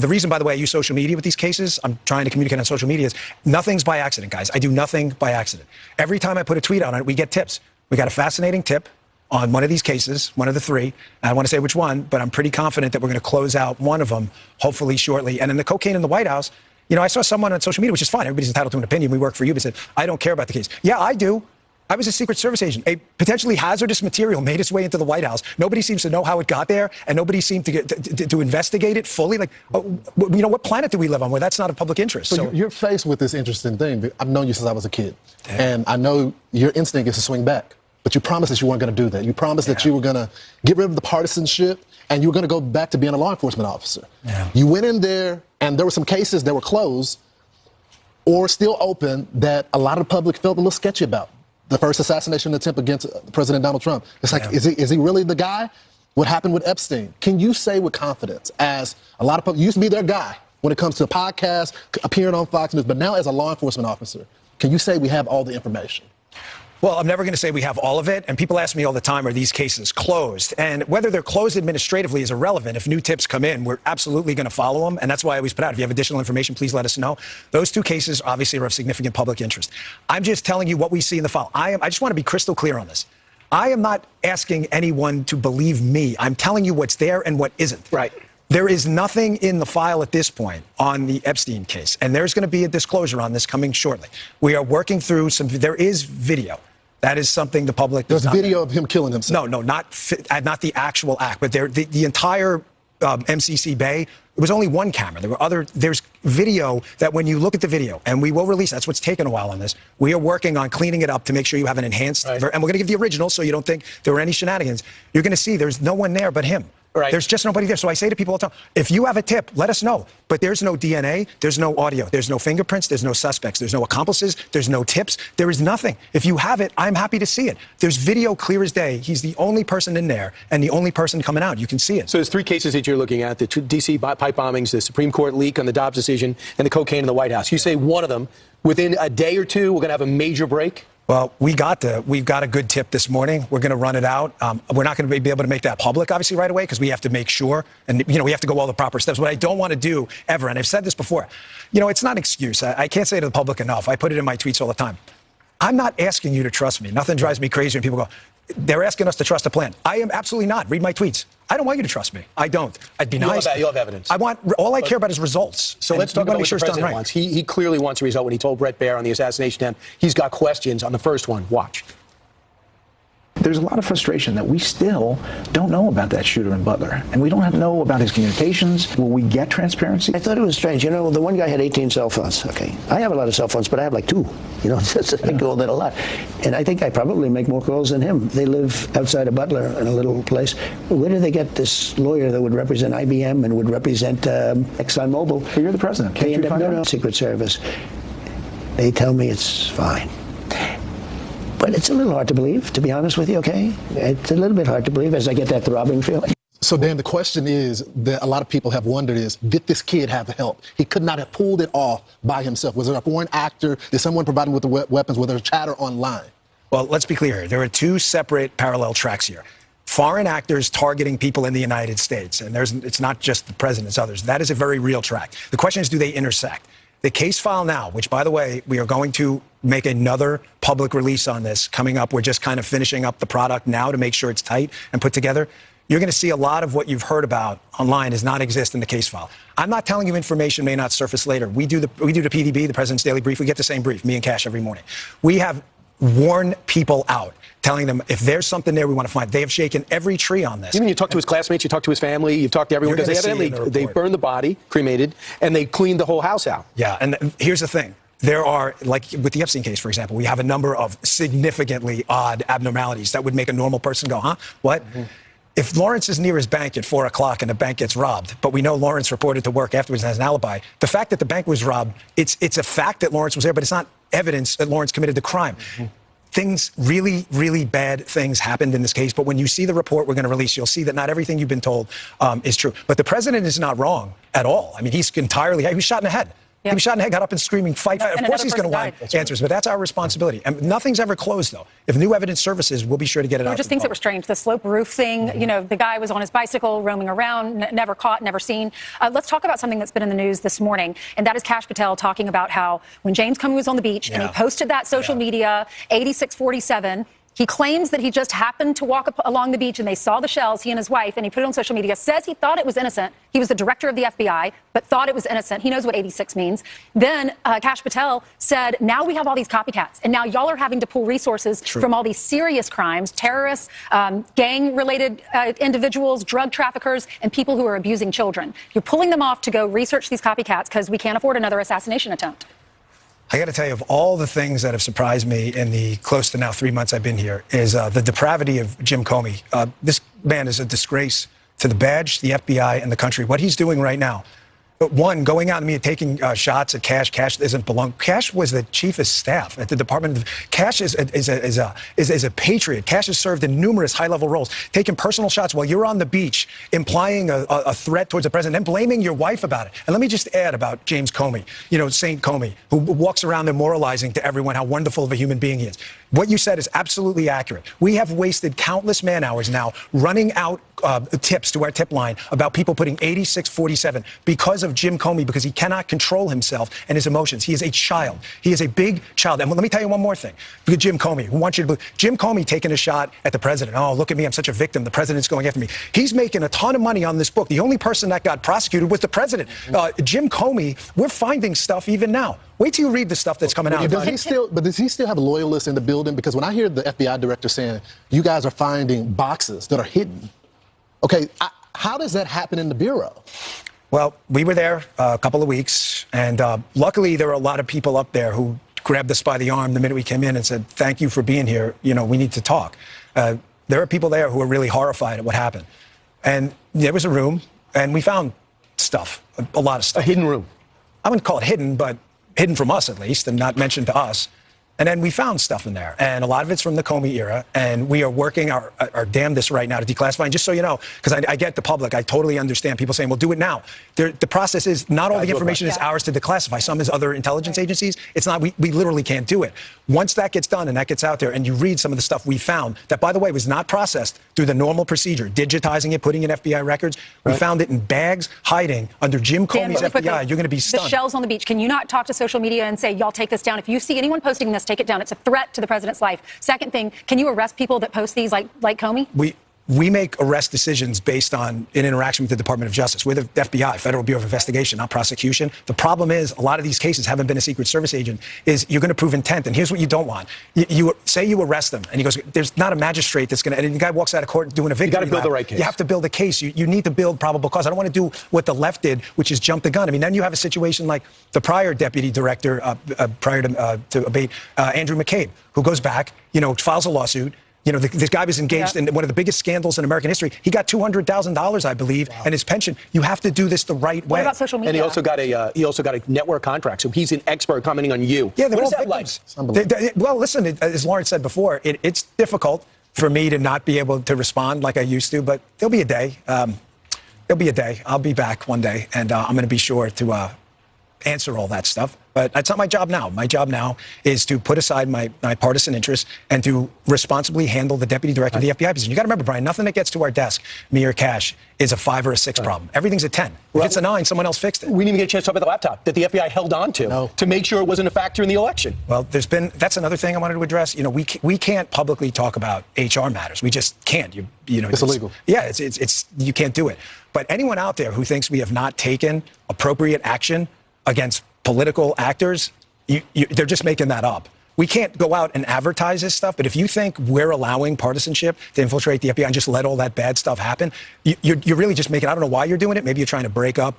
reason, by the way, I use social media with these cases, I'm trying to communicate on social media, is nothing's by accident, guys. I do nothing by accident. Every time I put a tweet out on it, we get tips. We got a fascinating tip on one of these cases, one of the 3. I don't want to say which one, but I'm pretty confident that we're going to close out one of them, hopefully shortly. And in the cocaine in the White House, you know, I saw someone on social media, which is fine. Everybody's entitled to an opinion. We work for you, but said, I don't care about the case. Yeah, I do. I was a Secret Service agent. A potentially hazardous material made its way into the White House. Nobody seems to know how it got there, and nobody seemed to investigate it fully. Like, you know, what planet do we live on where that's not of public interest? So you're faced with this interesting thing. I've known you since I was a kid, and I know your instinct is to swing back. But you promised that you weren't going to do that. You promised that you were going to get rid of the partisanship, and you were going to go back to being a law enforcement officer. Yeah. You went in there, and there were some cases that were closed or still open that a lot of the public felt a little sketchy about. The first assassination attempt against President Donald Trump. It's like, is he really the guy? What happened with Epstein? Can you say with confidence, as a lot of people, you used to be their guy when it comes to podcasts, appearing on Fox News, but now as a law enforcement officer, can you say we have all the information? Well, I'm never going to say we have all of it. And people ask me all the time, are these cases closed? And whether they're closed administratively is irrelevant. If new tips come in, we're absolutely going to follow them. And that's why I always put out, if you have additional information, please let us know. Those 2 cases obviously are of significant public interest. I'm just telling you what we see in the file. I just want to be crystal clear on this. I am not asking anyone to believe me. I'm telling you what's there and what isn't. Right. There is nothing in the file at this point on the Epstein case. And there's going to be a disclosure on this coming shortly. We are working through there is video. That is something the public does not. There's video of him killing himself. No, not the actual act, but the entire MCC Bay, it was only 1 camera. There's video that when you look at the video, and we will release, that's what's taken a while on this. We are working on cleaning it up to make sure you have an enhanced, and we're going to give the original so you don't think there were any shenanigans. You're going to see there's no one there but him. Right. There's just nobody there. So I say to people all the time, if you have a tip, let us know. But there's no DNA, there's no audio, there's no fingerprints, there's no suspects, there's no accomplices, there's no tips, there is nothing. If you have it, I'm happy to see it. There's video clear as day. He's the only person in there and the only person coming out. You can see it. So there's 3 cases that you're looking at, the 2 D.C. pipe bombings, the Supreme Court leak on the Dobbs decision, and the cocaine in the White House. You say one of them, within a day or 2, we're going to have a major break? Well, we've got a good tip this morning. We're going to run it out. We're not going to be able to make that public, obviously, right away, because we have to make sure, and we have to go all the proper steps. What I don't want to do ever, and I've said this before, it's not an excuse. I can't say it to the public enough. I put it in my tweets all the time. I'm not asking you to trust me. Nothing drives me crazy when people go, they're asking us to trust a plan. I am absolutely not. Read my tweets. I don't want you to trust me. I don't. I'd be nice. You'll have evidence. All I care about is results. So let's talk about what the president wants. He clearly wants a result. When he told Brett Baer on the assassination attempt, he's got questions on the first one. Watch. There's a lot of frustration that we still don't know about that shooter in Butler. And we don't know about his communications. Will we get transparency? I thought it was strange. You know, the one guy had 18 cell phones. Okay. I have a lot of cell phones, but I have like 2. You know, I call that a lot. And I think I probably make more calls than him. They live outside of Butler in a little place. Where did they get this lawyer that would represent IBM and would represent ExxonMobil? But you're the president. Can't you find out? No, Secret Service. They tell me it's fine. But it's a little hard to believe, to be honest with you, okay? It's a little bit hard to believe as I get that throbbing feeling. So, Dan, the question is that a lot of people have wondered is, did this kid have help? He could not have pulled it off by himself. Was there a foreign actor? Did someone provide him with the weapons? Was there chatter online? Well, let's be clear. There are 2 separate parallel tracks here. Foreign actors targeting people in the United States. And it's not just the president, it's others. That is a very real track. The question is, do they intersect? The case file now, which, by the way, we are going to make another public release on this coming up. We're just kind of finishing up the product now to make sure it's tight and put together. You're going to see a lot of what you've heard about online does not exist in the case file. I'm not telling you information may not surface later. We do the PDB, the President's Daily Brief. We get the same brief, me and Cash, every morning. We have warned people out, telling them if there's something there we want to find. They have shaken every tree on this. You mean you talked to his classmates, you talked to his family, you've talked to everyone? Because they burned the body, cremated, and they cleaned the whole house out. Yeah, and here's the thing. There are, like with the Epstein case, for example, we have a number of significantly odd abnormalities that would make a normal person go, huh? What? Mm-hmm. If Lawrence is near his bank at 4 o'clock and the bank gets robbed, but we know Lawrence reported to work afterwards and has an alibi, the fact that the bank was robbed, it's a fact that Lawrence was there, but it's not evidence that Lawrence committed the crime. Mm-hmm. Things, really, really bad things happened in this case. But when you see the report we're going to release, you'll see that not everything you've been told is true. But the president is not wrong at all. I mean, he was shot in the head. Yep. He was shot in the head, got up and screaming, fight. Of course he's going to want answers, but that's our responsibility. And nothing's ever closed, though. If new evidence surfaces, we'll be sure to get it out. There were just things that were strange. The slope roof thing, you know, the guy was on his bicycle roaming around, never caught, never seen. Let's talk about something that's been in the news this morning, and that is Kash Patel talking about how when James Comey was on the beach and he posted that social media, 8647, he claims that he just happened to walk up along the beach and they saw the shells, he and his wife, and he put it on social media, says he thought it was innocent. He was the director of the FBI, but thought it was innocent. He knows what 86 means. Then Kash Patel said, now we have all these copycats, and now y'all are having to pull resources from all these serious crimes, terrorists, gang-related individuals, drug traffickers, and people who are abusing children. You're pulling them off to go research these copycats because we can't afford another assassination attempt. I got to tell you, of all the things that have surprised me in the close to now 3 months I've been here is the depravity of Jim Comey. This man is a disgrace to the badge, the FBI, and the country. What he's doing right now, one, going out and taking shots at Cash. Cash doesn't belong. Cash was the chief of staff at the Department of. Cash is a patriot. Cash has served in numerous high-level roles, taking personal shots while you're on the beach, implying a threat towards the president, and blaming your wife about it. And let me just add about James Comey, you know, Saint Comey, who walks around there moralizing to everyone how wonderful of a human being he is. What you said is absolutely accurate. We have wasted countless man hours now running out tips to our tip line about people putting 8647 because of Jim Comey, because he cannot control himself and his emotions. He is a child. He is a big child. And let me tell you one more thing. Jim Comey, who wants you to believe, Jim Comey taking a shot at the president. Oh, look at me, I'm such a victim. The president's going after me. He's making a ton of money on this book. The only person that got prosecuted was the president. Jim Comey, we're finding stuff even now. Wait till you read the stuff that's coming out. Does he still have loyalists in the building? Because when I hear the FBI director saying, you guys are finding boxes that are hidden, okay, how does that happen in the Bureau? Well, we were there a couple of weeks, and luckily there were a lot of people up there who grabbed us by the arm the minute we came in and said, thank you for being here. You know, we need to talk. There are people there who are really horrified at what happened. And there was a room, and we found stuff, a lot of stuff. A hidden room. I wouldn't call it hidden, but hidden from us at least, and not mentioned to us. And then we found stuff in there, and a lot of it's from the Comey era, and we are working our damnedest right now to declassify. And just so you know, because I get the public, I totally understand people saying, well, do it now. The process is not all the information is ours to declassify. Some is other intelligence agencies. It's not, we literally can't do it. Once that gets done and that gets out there, and you read some of the stuff we found, that, by the way, was not processed through the normal procedure, digitizing it, putting in FBI records. We found it in bags, hiding under Jim Comey's FBI. You're going to be stunned. The shells on the beach. Can you not talk to social media and say, y'all take this down? If you see anyone posting this, Take it down. It's a threat to the president's life. Second thing, can you arrest people that post these like Comey? We make arrest decisions based on an interaction with the Department of Justice. We're the FBI, Federal Bureau of Investigation, not prosecution. The problem is a lot of these cases haven't been a Secret Service agent, is you're going to prove intent. And here's what you don't want. You say you arrest them, and he goes, there's not a magistrate that's going to, and the guy walks out of court doing a victory. You got to build lap. the right case. You have to build a case. You need to build probable cause. I don't want to do what the left did, which is jump the gun. I mean, then you have a situation like the prior deputy director, prior to abate, Andrew McCabe, who goes back, files a lawsuit. This guy was engaged in one of the biggest scandals in American history. He got $200,000, I believe, and his pension. You have to do this the right way. What about social media? And he also got a network contract, so he's an expert commenting on you. Yeah, they're what all is that victims. like? Well, listen, as Lawrence said before, it's difficult for me to not be able to respond like I used to, but there'll be a day. There'll be a day. I'll be back one day, and I'm going to be sure to answer all that stuff. But that's not my job now. My job now is to put aside my partisan interests and to responsibly handle the deputy director of the FBI position. You got to remember, Brian, nothing that gets to our desk, me or Cash, is a 5 or a 6 problem. Everything's a 10. If it's a 9, someone else fixed it. We didn't even get a chance to talk about the laptop that the FBI held on to make sure it wasn't a factor in the election. Well, that's another thing I wanted to address. We can't publicly talk about HR matters. We just can't. It's illegal. Yeah, it's you can't do it. But anyone out there who thinks we have not taken appropriate action against political actors, they're just making that up. We can't go out and advertise this stuff, but if you think we're allowing partisanship to infiltrate the FBI and just let all that bad stuff happen, you're really just making, I don't know why you're doing it. Maybe you're trying to break up,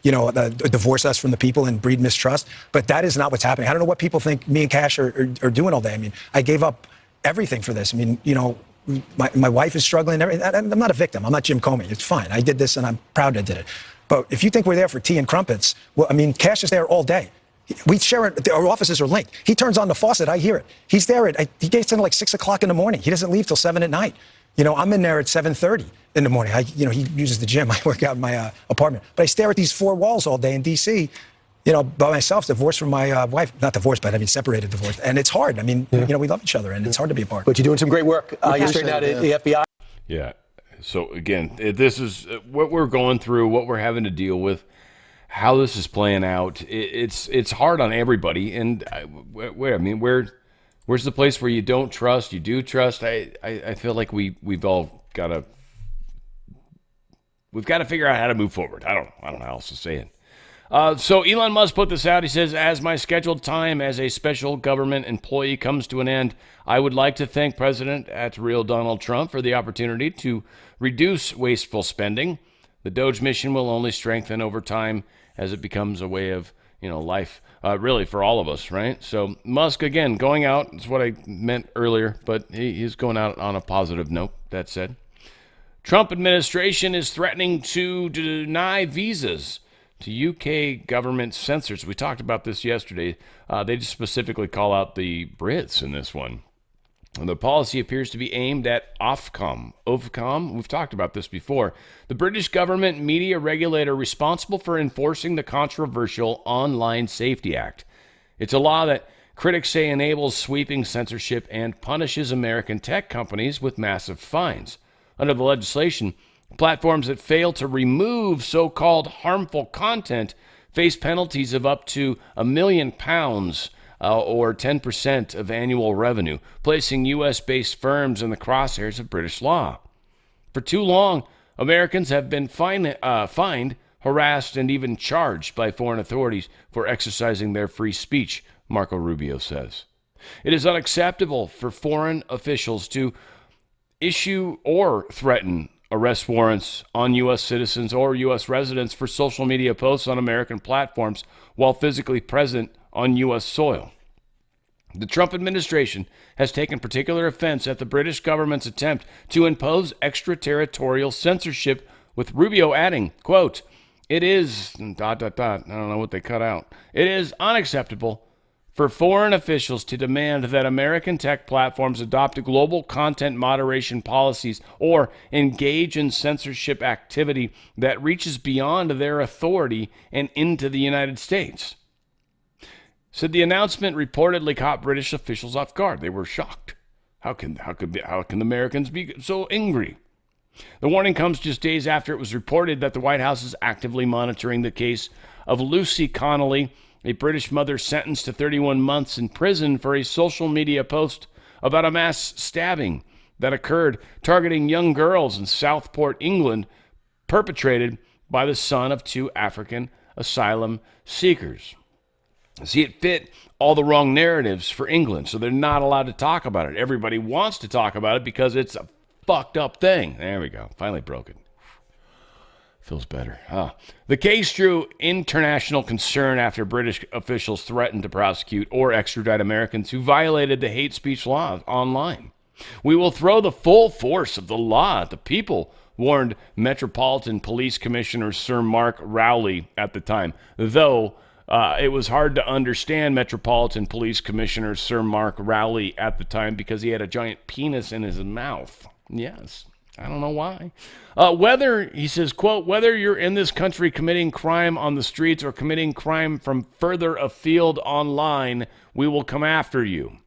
divorce us from the people and breed mistrust, but that is not what's happening. I don't know what people think me and Cash are doing all day. I mean, I gave up everything for this. I mean, my wife is struggling. I'm not a victim. I'm not Jim Comey. It's fine. I did this and I'm proud I did it. But if you think we're there for tea and crumpets, well, I mean, Cash is there all day. We share it. Our offices are linked. He turns on the faucet. I hear it. He's there he gets in like 6 o'clock in the morning. He doesn't leave till 7 at night. I'm in there at 7:30 in the morning. He uses the gym. I work out in my apartment. But I stare at these 4 walls all day in D.C., by myself, divorced from my wife. Not divorced, but I mean separated, divorced. And it's hard. I mean, we love each other, and it's hard to be apart. But you're doing some great work. You're straightening out the FBI. Yeah. So, again, this is what we're going through, what we're having to deal with, how this is playing out. It's hard on everybody. And, where's the place where you don't trust, you do trust? I feel like we've all got to figure out how to move forward. I don't know how else to say it. So Elon Musk put this out. He says, as my scheduled time as a special government employee comes to an end, I would like to thank President @real Donald Trump for the opportunity to reduce wasteful spending. The Doge mission will only strengthen over time as it becomes a way of, life, really for all of us, right? So Musk, again, going out, that's what I meant earlier, but he's going out on a positive note, that said. Trump administration is threatening to deny visas to UK government censors. We talked about this yesterday. They just specifically call out the Brits in this one. And the policy appears to be aimed at Ofcom. Ofcom, we've talked about this before. The British government media regulator responsible for enforcing the controversial Online Safety Act. It's a law that critics say enables sweeping censorship and punishes American tech companies with massive fines. Under the legislation, platforms that fail to remove so-called harmful content face penalties of up to £1 million or 10% of annual revenue, placing U.S.-based firms in the crosshairs of British law. For too long, Americans have been fined, harassed, and even charged by foreign authorities for exercising their free speech, Marco Rubio says. It is unacceptable for foreign officials to issue or threaten arrest warrants on U.S. citizens or U.S. residents for social media posts on American platforms while physically present on U.S. soil. The Trump administration has taken particular offense at the British government's attempt to impose extraterritorial censorship, with Rubio adding, quote, it is, ... I don't know what they cut out. It is unacceptable for foreign officials to demand that American tech platforms adopt global content moderation policies or engage in censorship activity that reaches beyond their authority and into the United States. Said the announcement reportedly caught British officials off guard. They were shocked. How can Americans be so angry? The warning comes just days after it was reported that the White House is actively monitoring the case of Lucy Connolly, A British mother sentenced to 31 months in prison for a social media post about a mass stabbing that occurred targeting young girls in Southport, England, perpetrated by the son of 2 African asylum seekers. See, it fit all the wrong narratives for England, so they're not allowed to talk about it. Everybody wants to talk about it because it's a fucked up thing. There we go. Finally broke it. Feels better. The case drew international concern after British officials threatened to prosecute or extradite Americans who violated the hate speech law online. We will throw the full force of the law at the people, warned Metropolitan Police Commissioner Sir Mark Rowley at the time, though it was hard to understand Metropolitan Police Commissioner Sir Mark Rowley at the time because he had a giant penis in his mouth. Yes. I don't know why. He says, quote, whether you're in this country committing crime on the streets or committing crime from further afield online, we will come after you.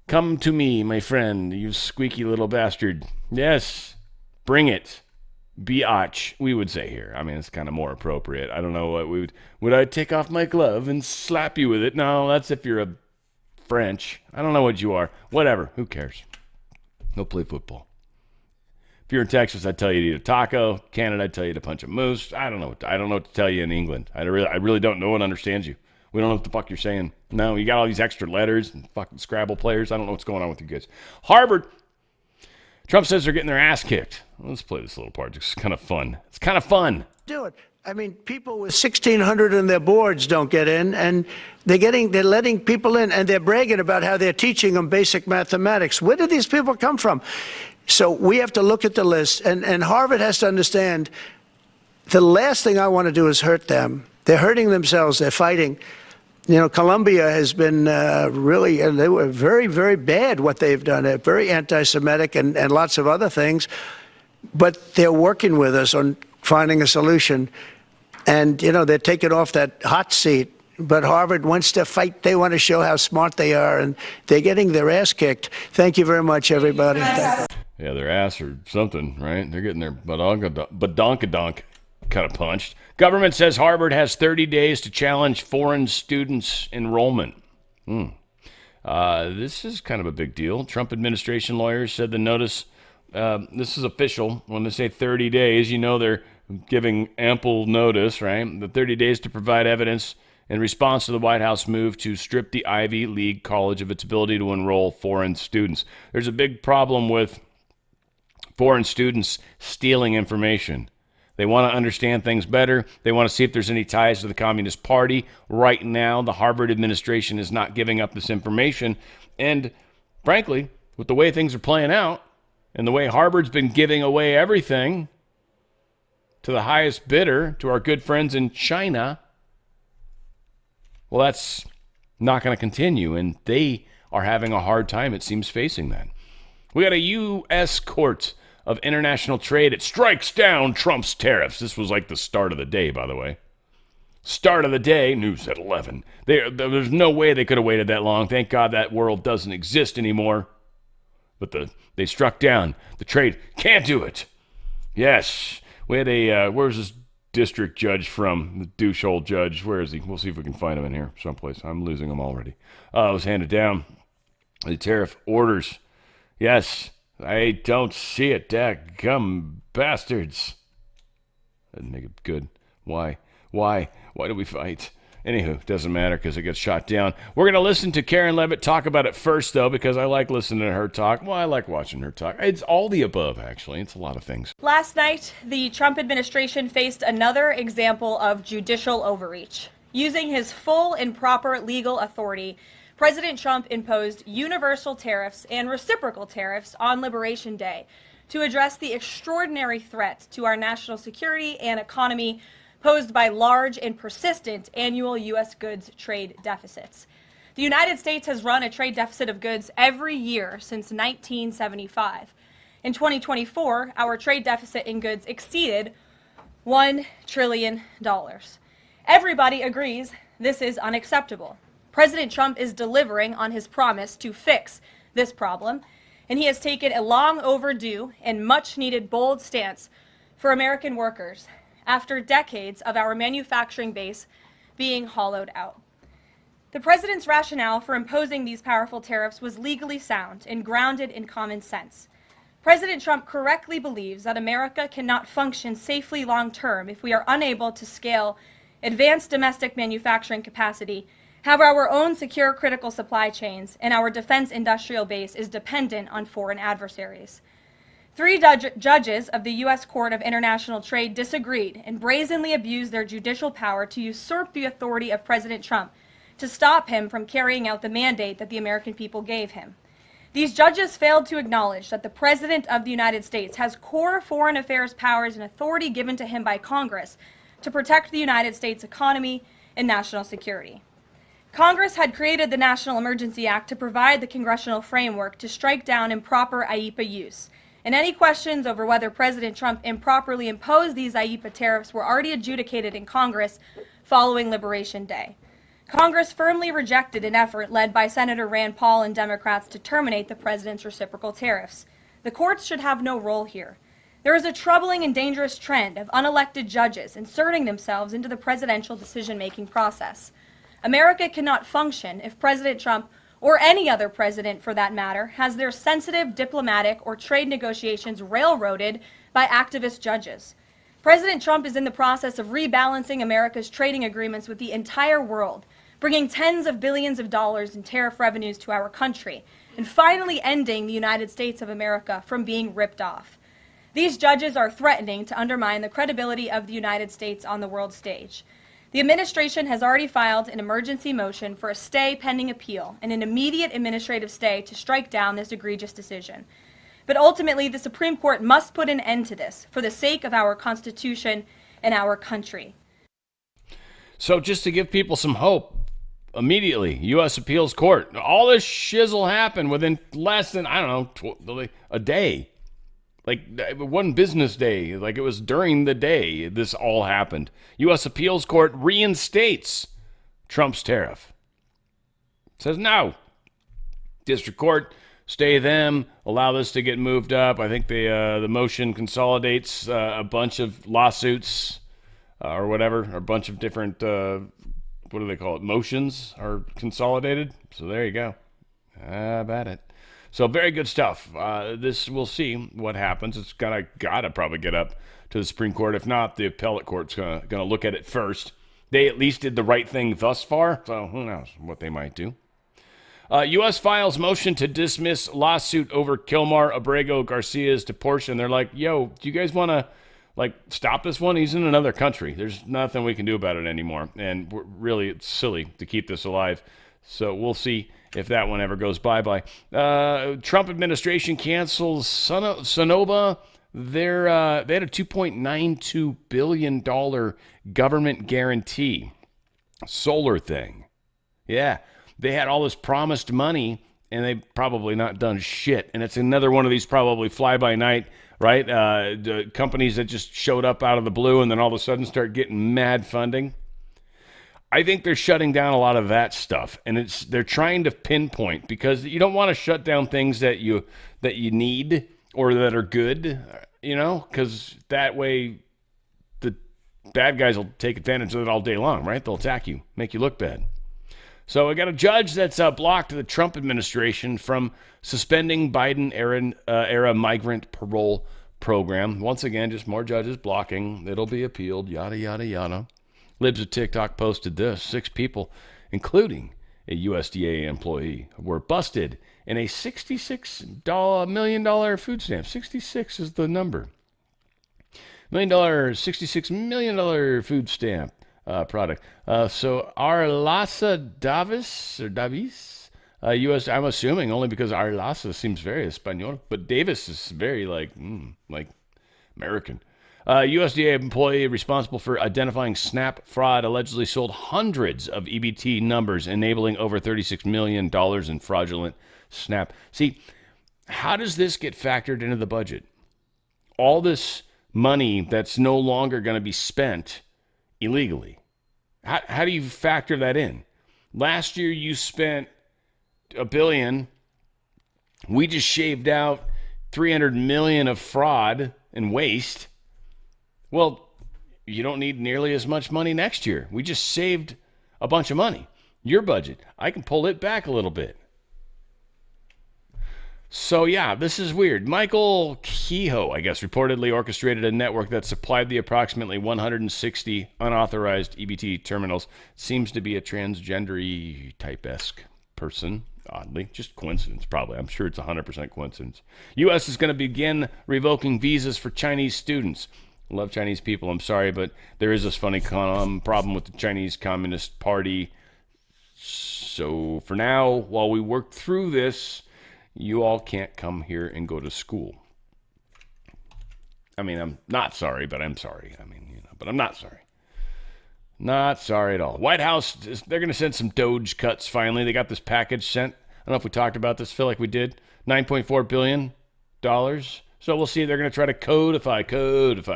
Come to me, my friend, you squeaky little bastard. Yes, bring it. Biatch, we would say here. I mean, it's kind of more appropriate. I don't know what we would I take off my glove and slap you with it? No, that's if you're a French. I don't know what you are. Whatever. Who cares? Go play football. If you're in Texas, I'd tell you to eat a taco. Canada, I'd tell you to punch a moose. I don't know what to tell you in England. I really don't know and understand you. We don't know what the fuck you're saying. No, you got all these extra letters and fucking Scrabble players. I don't know what's going on with you guys. Harvard. Trump says they're getting their ass kicked. Let's play this little part. It's kind of fun. It's kind of fun. Do it. I mean, people with 1,600 in their boards don't get in, and they're letting people in, and they're bragging about how they're teaching them basic mathematics. Where do these people come from? So we have to look at the list, and Harvard has to understand the last thing I want to do is hurt them. They're hurting themselves. They're fighting. You know, Columbia has been they were very, very bad what they've done. They're very anti-Semitic and lots of other things. But they're working with us on finding a solution. And, you know, they're taking off that hot seat. But Harvard wants to fight. They want to show how smart they are. And they're getting their ass kicked. Thank you very much, everybody. Yeah, their ass or something, right? They're getting their badonkadonk kind of punched. Government says Harvard has 30 days to challenge foreign students' enrollment. This is kind of a big deal. Trump administration lawyers said the notice, this is official. When they say 30 days, you know they're giving ample notice, right? The 30 days to provide evidence in response to the White House move to strip the Ivy League college of its ability to enroll foreign students. There's a big problem with foreign students stealing information. They want to understand things better. They want to see if there's any ties to the Communist Party. Right now, the Harvard administration is not giving up this information. And frankly, with the way things are playing out and the way Harvard's been giving away everything to the highest bidder, to our good friends in China, well, that's not going to continue. And they are having a hard time, it seems, facing that. We got a U.S. court of international trade. It strikes down Trump's tariffs. This was like the start of the day, by the way. Start of the day, news at 11. There's no way they could have waited that long. Thank God that world doesn't exist anymore. But they struck down the trade. Can't do it. Yes. We had where's this district judge from? The douche old judge. Where is he? We'll see if we can find him in here someplace. I'm losing him already. It was handed down. The tariff orders. Yes. I don't see it, dadgum bastards. Didn't make it good. Why? Why do we fight? Anywho, doesn't matter because it gets shot down. We're going to listen to Karen Levitt talk about it first, though, because I like listening to her talk. Well, I like watching her talk. It's all the above, actually. It's a lot of things. Last night, the Trump administration faced another example of judicial overreach. Using his full and proper legal authority, President Trump imposed universal tariffs and reciprocal tariffs on Liberation Day to address the extraordinary threat to our national security and economy posed by large and persistent annual U.S. goods trade deficits. The United States has run a trade deficit of goods every year since 1975. In 2024, our trade deficit in goods exceeded $1 trillion. Everybody agrees this is unacceptable. President Trump is delivering on his promise to fix this problem, and he has taken a long overdue and much needed bold stance for American workers after decades of our manufacturing base being hollowed out. The president's rationale for imposing these powerful tariffs was legally sound and grounded in common sense. President Trump correctly believes that America cannot function safely long-term if we are unable to scale advanced domestic manufacturing capacity, have our own secure critical supply chains, and our defense industrial base is dependent on foreign adversaries. 3 judges of the U.S. Court of International Trade disagreed and brazenly abused their judicial power to usurp the authority of President Trump to stop him from carrying out the mandate that the American people gave him. These judges failed to acknowledge that the President of the United States has core foreign affairs powers and authority given to him by Congress to protect the United States economy and national security. Congress had created the National Emergency Act to provide the congressional framework to strike down improper IEEPA use, and any questions over whether President Trump improperly imposed these IEEPA tariffs were already adjudicated in Congress following Liberation Day. Congress firmly rejected an effort led by Senator Rand Paul and Democrats to terminate the president's reciprocal tariffs. The courts should have no role here. There is a troubling and dangerous trend of unelected judges inserting themselves into the presidential decision-making process. America cannot function if President Trump, or any other president for that matter, has their sensitive diplomatic or trade negotiations railroaded by activist judges. President Trump is in the process of rebalancing America's trading agreements with the entire world, bringing tens of billions of dollars in tariff revenues to our country, and finally ending the United States of America from being ripped off. These judges are threatening to undermine the credibility of the United States on the world stage. The administration has already filed an emergency motion for a stay pending appeal and an immediate administrative stay to strike down this egregious decision. But ultimately, the Supreme Court must put an end to this for the sake of our Constitution and our country. So just to give people some hope, immediately, U.S. Appeals Court, all this shizzle happened within less than, I don't know, a day. Like one business day, like it was during the day this all happened. U.S. Appeals Court reinstates Trump's tariff. Says no. District Court, stay them, allow this to get moved up. I think the motion consolidates a bunch of lawsuits or whatever, or a bunch of different, what do they call it, motions are consolidated. So there you go. How about it? So very good stuff. This, we'll see what happens. It's gotta probably get up to the Supreme Court. If not, the appellate court's gonna look at it first. They at least did the right thing thus far, so who knows what they might do. U.S. files motion to dismiss lawsuit over Kilmar Abrego Garcia's deportation. They're like, yo, do you guys want to stop this one? He's in another country. There's nothing we can do about it anymore. And really, it's silly to keep this alive. So we'll see if that one ever goes bye-bye. Trump administration cancels Sonova. They had a $2.92 billion government guarantee. Solar thing. Yeah. They had all this promised money, and they've probably not done shit. And it's another one of these probably fly-by-night, right? The companies that just showed up out of the blue and then all of a sudden start getting mad funding. I think they're shutting down a lot of that stuff, and they're trying to pinpoint, because you don't want to shut down things that you need or that are good, because that way the bad guys will take advantage of it all day long, right? They'll attack you, make you look bad. So we got a judge that's blocked the Trump administration from suspending Biden-era migrant parole program. Once again, just more judges blocking. It'll be appealed, yada, yada, yada. Libs of TikTok posted this. 6 people, including a USDA employee, were busted in a $66 million food stamp. 66 is the number. $66 million food stamp product. So Arlasa Davis, U.S., I'm assuming only because Arlasa seems very Espanol, but Davis is very like American. USDA employee responsible for identifying SNAP fraud allegedly sold hundreds of EBT numbers, enabling over $36 million in fraudulent SNAP. See, how does this get factored into the budget? All this money that's no longer going to be spent illegally. How do you factor that in? Last year you spent $1 billion. We just shaved out $300 million of fraud and waste. Well, you don't need nearly as much money next year. We just saved a bunch of money. Your budget, I can pull it back a little bit. So, yeah, this is weird. Michael Kehoe, I guess, reportedly orchestrated a network that supplied the approximately 160 unauthorized EBT terminals. Seems to be a transgender type-esque person, oddly. Just coincidence, probably. I'm sure it's 100% coincidence. U.S. is going to begin revoking visas for Chinese students. I love Chinese people, I'm sorry, but there is this funny problem with the Chinese Communist Party. So, for now, while we work through this, you all can't come here and go to school. I mean, I'm not sorry, but I'm sorry. But I'm not sorry. Not sorry at all. White House, they're going to send some Doge cuts finally. They got this package sent. I don't know if we talked about this. Feel like we did. $9.4 billion. So we'll see. They're going to try to codify.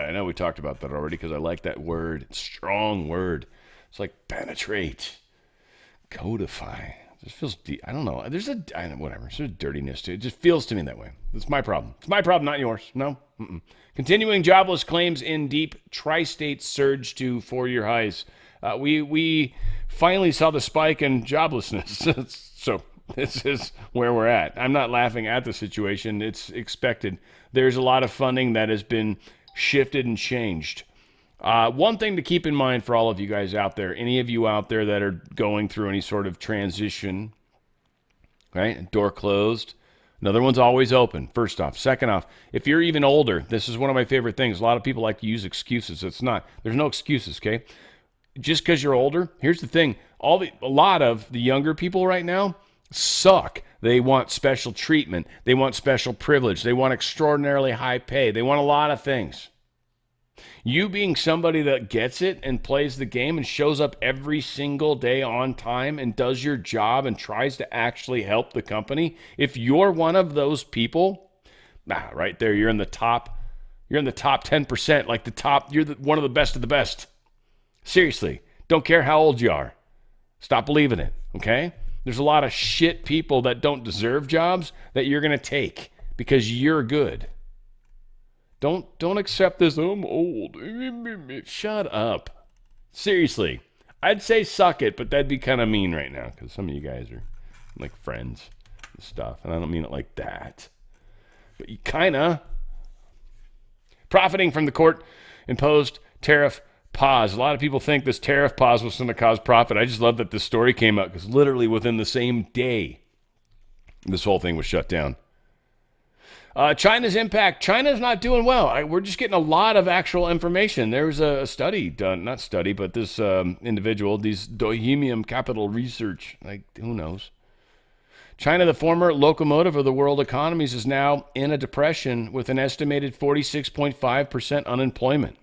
I know we talked about that already because I like that word. It's a strong word. It's like penetrate. Codify. It just feels deep. I don't know. There's a dirtiness to it. It just feels to me that way. It's my problem. It's my problem, not yours. No. Continuing jobless claims in deep tri-state surge to 4-year highs. We finally saw the spike in joblessness. So this is where we're at. I'm not laughing at the situation. It's expected. There's a lot of funding that has been shifted and changed. One thing to keep in mind for all of you guys out there, any of you out there that are going through any sort of transition, right? Door closed. Another one's always open, first off. Second off, if you're even older, this is one of my favorite things. A lot of people like to use excuses. It's not. There's no excuses, okay? Just because you're older, here's the thing. A lot of the younger people right now suck. They want special treatment. They want special privilege. They want extraordinarily high pay. They want a lot of things. You being somebody that gets it and plays the game and shows up every single day on time and does your job and tries to actually help the company, if you're one of those people, right there, you're in the top 10%, like you're one of the best of the best. Seriously, don't care how old you are. Stop believing it, okay? There's a lot of shit people that don't deserve jobs that you're going to take because you're good. Don't accept this, I'm old. Shut up. Seriously. I'd say suck it, but that'd be kind of mean right now because some of you guys are like friends and stuff. And I don't mean it like that. But you kind of. Profiting from the court-imposed tariff pause. A lot of people think this tariff pause was going to cause profit. I just love that this story came out because literally within the same day, this whole thing was shut down. China's impact. China's not doing well. We're just getting a lot of actual information. There was a study done, not study, but this individual, these Bohemian Capital Research, who knows? China, the former locomotive of the world economies, is now in a depression with an estimated 46.5% unemployment.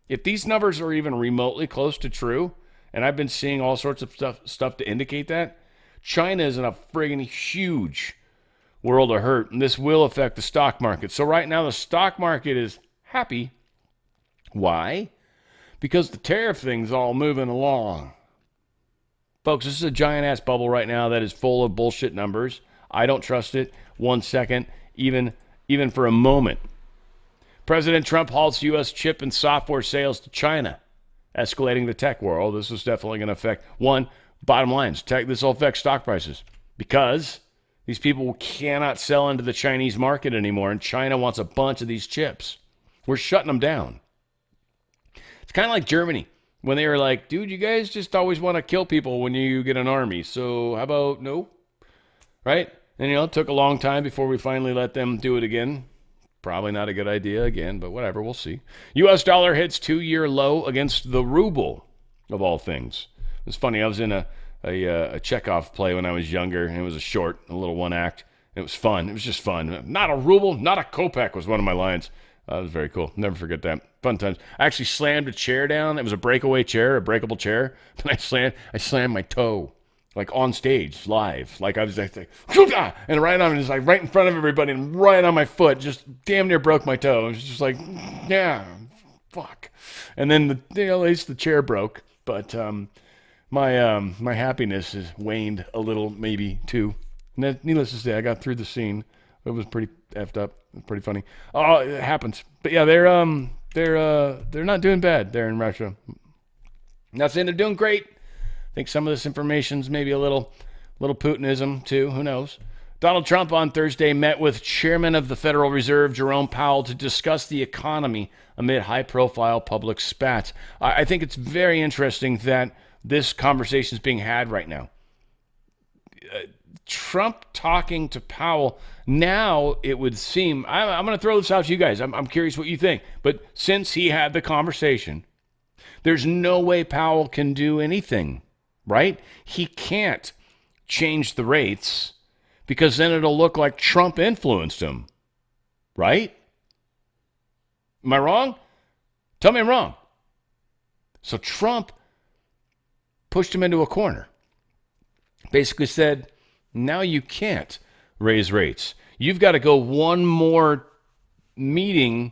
If these numbers are even remotely close to true, and I've been seeing all sorts of stuff to indicate that, China is in a friggin' huge world of hurt, and this will affect the stock market. So right now the stock market is happy. Why? Because the tariff thing's all moving along. Folks, this is a giant-ass bubble right now that is full of bullshit numbers. I don't trust it 1 second, even for a moment. President Trump halts U.S. chip and software sales to China, escalating the tech world. This is definitely going to affect, bottom lines, this will affect stock prices because these people cannot sell into the Chinese market anymore, and China wants a bunch of these chips. We're shutting them down. It's kind of like Germany, when they were like, dude, you guys just always want to kill people when you get an army, so how about no? Right? And, it took a long time before we finally let them do it again. Probably not a good idea again, but whatever, we'll see. U.S. dollar hits 2-year low against the ruble, of all things. It's funny, I was in a Chekhov play when I was younger, and it was a little one act. It was fun. It was just fun. Not a ruble, not a kopeck was one of my lines. It was very cool. Never forget that. Fun times. I actually slammed a chair down. It was a breakable chair. But I slammed my toe, like on stage, live. Like I was like, and right on, just like right in front of everybody, and right on my foot, just damn near broke my toe. It was just like, yeah, fuck. And then at least the chair broke, but my happiness has waned a little, maybe too. Needless to say, I got through the scene. It was pretty effed up. Pretty funny. Oh, it happens. But yeah, they're not doing bad there in Russia. Not saying they're doing great. think some of this information's maybe a little Putinism too. Who knows? Donald Trump on Thursday met with Chairman of the Federal Reserve, Jerome Powell, to discuss the economy amid high-profile public spats. I think it's very interesting that this conversation is being had right now. Trump talking to Powell, now it would seem, I'm going to throw this out to you guys. I'm curious what you think. But since he had the conversation, there's no way Powell can do anything, right? He can't change the rates because then it'll look like Trump influenced him, right? Am I wrong? Tell me I'm wrong. So Trump pushed him into a corner. Basically said, now you can't raise rates. You've got to go one more meeting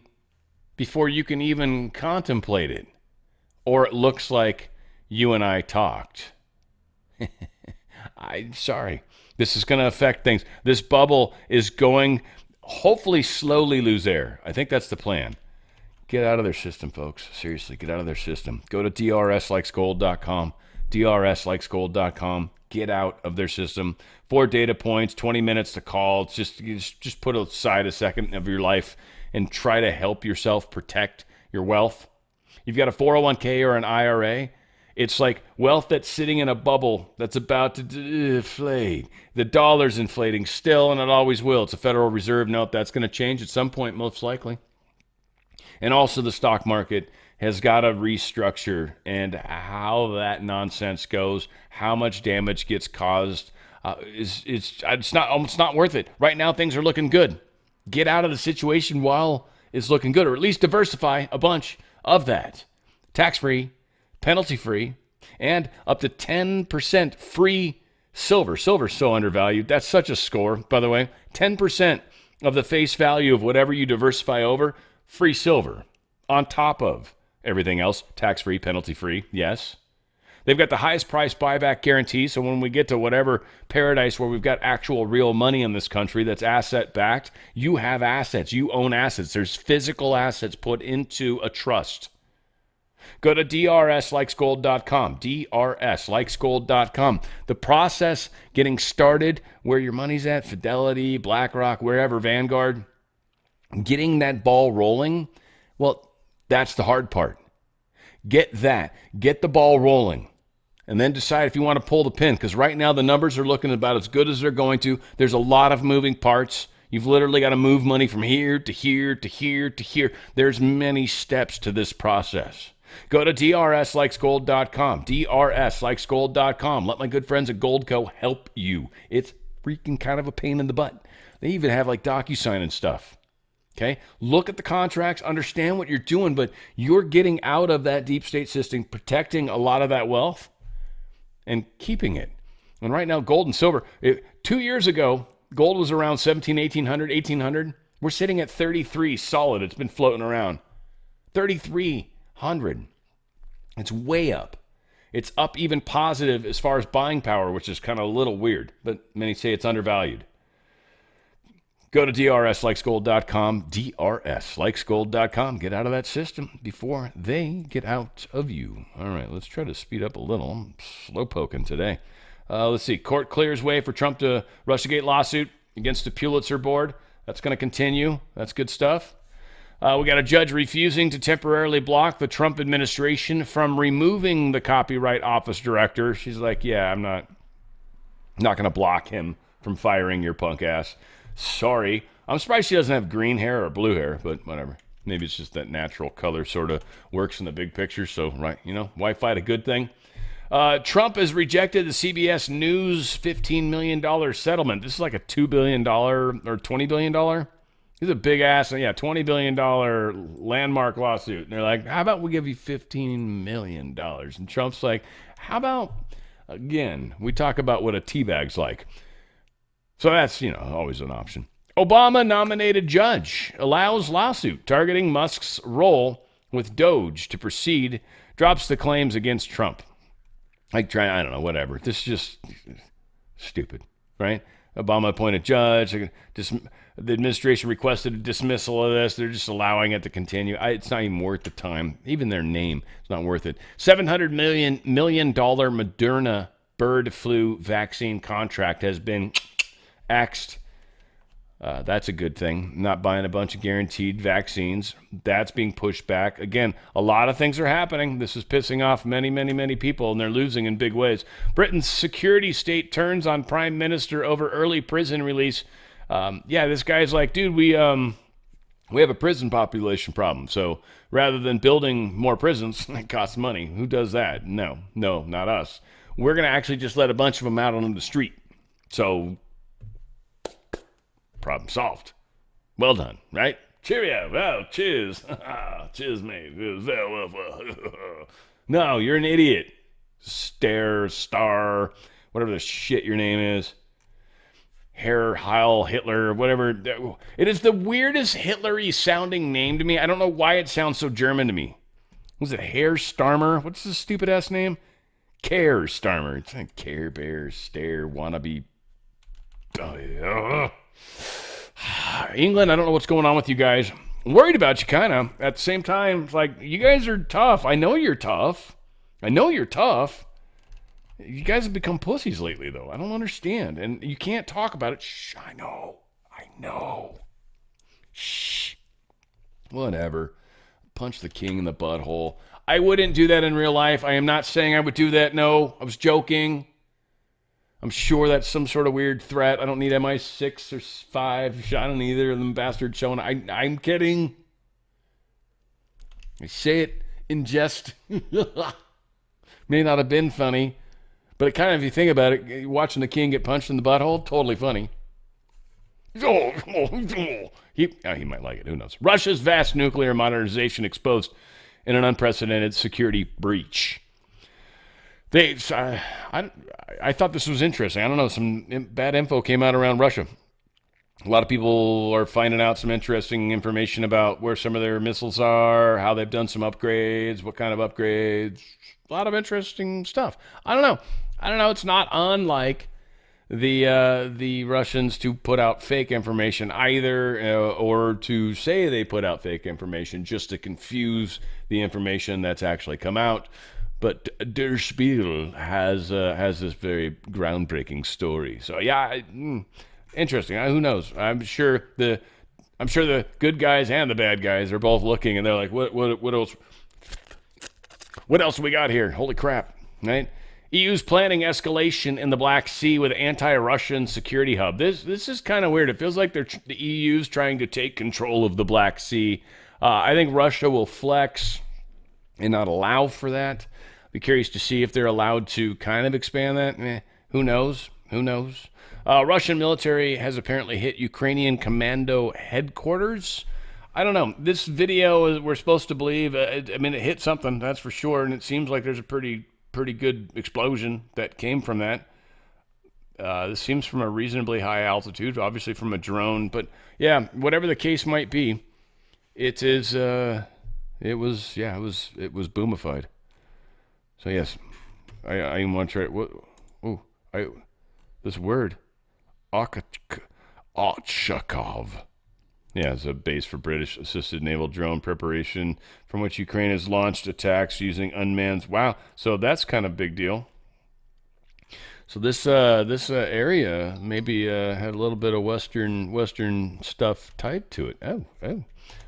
before you can even contemplate it. Or it looks like you and I talked. I'm sorry. This is going to affect things. This bubble is going, hopefully slowly lose air. I think that's the plan. Get out of their system, folks. Seriously, get out of their system. Go to drslikesgold.com. drslikesgold.com. Get out of their system. 4 data points, 20 minutes to call. Just put aside a second of your life and try to help yourself protect your wealth. You've got a 401k or an IRA. It's like wealth that's sitting in a bubble that's about to inflate. The dollar's inflating still, and it always will. It's a Federal Reserve note. That's going to change at some point, most likely. And also the stock market has got to restructure, and how that nonsense goes, how much damage gets caused, it's not worth it. Right now, things are looking good. Get out of the situation while it's looking good, or at least diversify a bunch of that. Tax-free, penalty-free, and up to 10% free silver. Silver's so undervalued. That's such a score, by the way. 10% of the face value of whatever you diversify over, free silver. On top of everything else, tax-free, penalty-free, yes. They've got the highest price buyback guarantee, so when we get to whatever paradise where we've got actual real money in this country that's asset-backed, you have assets. You own assets. There's physical assets put into a trust. Go to drslikesgold.com, drslikesgold.com. The process getting started where your money's at, Fidelity, BlackRock, wherever, Vanguard, getting that ball rolling, well, that's the hard part. Get that. Get the ball rolling. And then decide if you want to pull the pin, because right now the numbers are looking about as good as they're going to. There's a lot of moving parts. You've literally got to move money from here to here to here to here. There's many steps to this process. Go to drslikesgold.com, drslikesgold.com. Let my good friends at Goldco help you. It's freaking kind of a pain in the butt. They even have like DocuSign and stuff. Okay? Look at the contracts, understand what you're doing, but you're getting out of that deep state system, protecting a lot of that wealth and keeping it. And right now, gold and silver, 2 years ago, gold was around 1800, 1800. We're sitting at 33 solid. It's been floating around. 3,300. It's way up. It's up even positive as far as buying power, which is kind of a little weird, but many say it's undervalued. Go to drslikesgold.com, drslikesgold.com. Get out of that system before they get out of you. All right, let's try to speed up a little. I'm slow poking today. Let's see. Court clears way for Trump to Russiagate lawsuit against the Pulitzer board. That's going to continue. That's good stuff. We got a judge refusing to temporarily block the Trump administration from removing the Copyright Office director. She's like, yeah, I'm not going to block him from firing your punk ass. Sorry. I'm surprised she doesn't have green hair or blue hair, but whatever. Maybe it's just that natural color sort of works in the big picture. So, right, why fight a good thing? Trump has rejected the CBS News $15 million settlement. This is like a $2 billion or $20 billion. This is a big ass, $20 billion landmark lawsuit. And they're like, how about we give you $15 million? And Trump's like, how about, again, we talk about what a teabag's like. So that's, always an option. Obama-nominated judge allows lawsuit targeting Musk's role with Doge to proceed, drops the claims against Trump. I don't know, whatever. This is just stupid, right? Obama-appointed judge, The administration requested a dismissal of this. They're just allowing it to continue. It's not even worth the time. Even their name, it's not worth it. $700 million Moderna bird flu vaccine contract has been axed. That's a good thing. Not buying a bunch of guaranteed vaccines. That's being pushed back. Again, a lot of things are happening. This is pissing off many, many, many people, and they're losing in big ways. Britain's security state turns on Prime Minister over early prison release. This guy's like, dude, we have a prison population problem. So rather than building more prisons, it costs money. Who does that? No, not us. We're going to actually just let a bunch of them out on the street. So problem solved. Well done, right? Cheerio. Well, cheers. Cheers, mate. No, you're an idiot. Star, whatever the shit your name is. Heil Hitler, whatever. It is the weirdest Hitler-y sounding name to me. I don't know why it sounds so German to me. Was it Herr Starmer? What's the stupid ass name? Care Starmer. It's like Care Bear, Stare, Wannabe. England, I don't know what's going on with you guys. I'm worried about you, kind of. At the same time, it's like, you guys are tough. I know you're tough. You guys have become pussies lately, though. I don't understand. And you can't talk about it. Shh, I know. Shh. Whatever. Punch the king in the butthole. I wouldn't do that in real life. I am not saying I would do that. No, I was joking. I'm sure that's some sort of weird threat. I don't need MI6 or 5 shot on either of them bastards showing. I'm kidding. I say it in jest. May not have been funny. But it kind of, if you think about it, watching the king get punched in the butthole, totally funny. He might like it. Who knows? Russia's vast nuclear modernization exposed in an unprecedented security breach. I thought this was interesting. I don't know. Some bad info came out around Russia. A lot of people are finding out some interesting information about where some of their missiles are, how they've done some upgrades, what kind of upgrades. A lot of interesting stuff. I don't know. It's not unlike the Russians to put out fake information either, or to say they put out fake information just to confuse the information that's actually come out. But Der Spiegel has this very groundbreaking story. So yeah, interesting. Who knows? I'm sure the good guys and the bad guys are both looking, and they're like, what else? What else we got here? Holy crap! Right? EU's planning escalation in the Black Sea with anti-Russian security hub. This is kind of weird. It feels like the EU's trying to take control of the Black Sea. I think Russia will flex and not allow for that. Be curious to see if they're allowed to kind of expand that. Who knows? Russian military has apparently hit Ukrainian commando headquarters. I don't know. This video, we're supposed to believe, it hit something, that's for sure, and it seems like there's a pretty good explosion that came from that. This seems from a reasonably high altitude, obviously from a drone, but yeah, whatever the case might be, it was boomified. So yes, I even want to try this word, Ochakov. Yeah, it's a base for British assisted naval drone preparation from which Ukraine has launched attacks using unmanned. Wow, so that's kind of a big deal. So this area maybe had a little bit of Western stuff tied to it. Oh,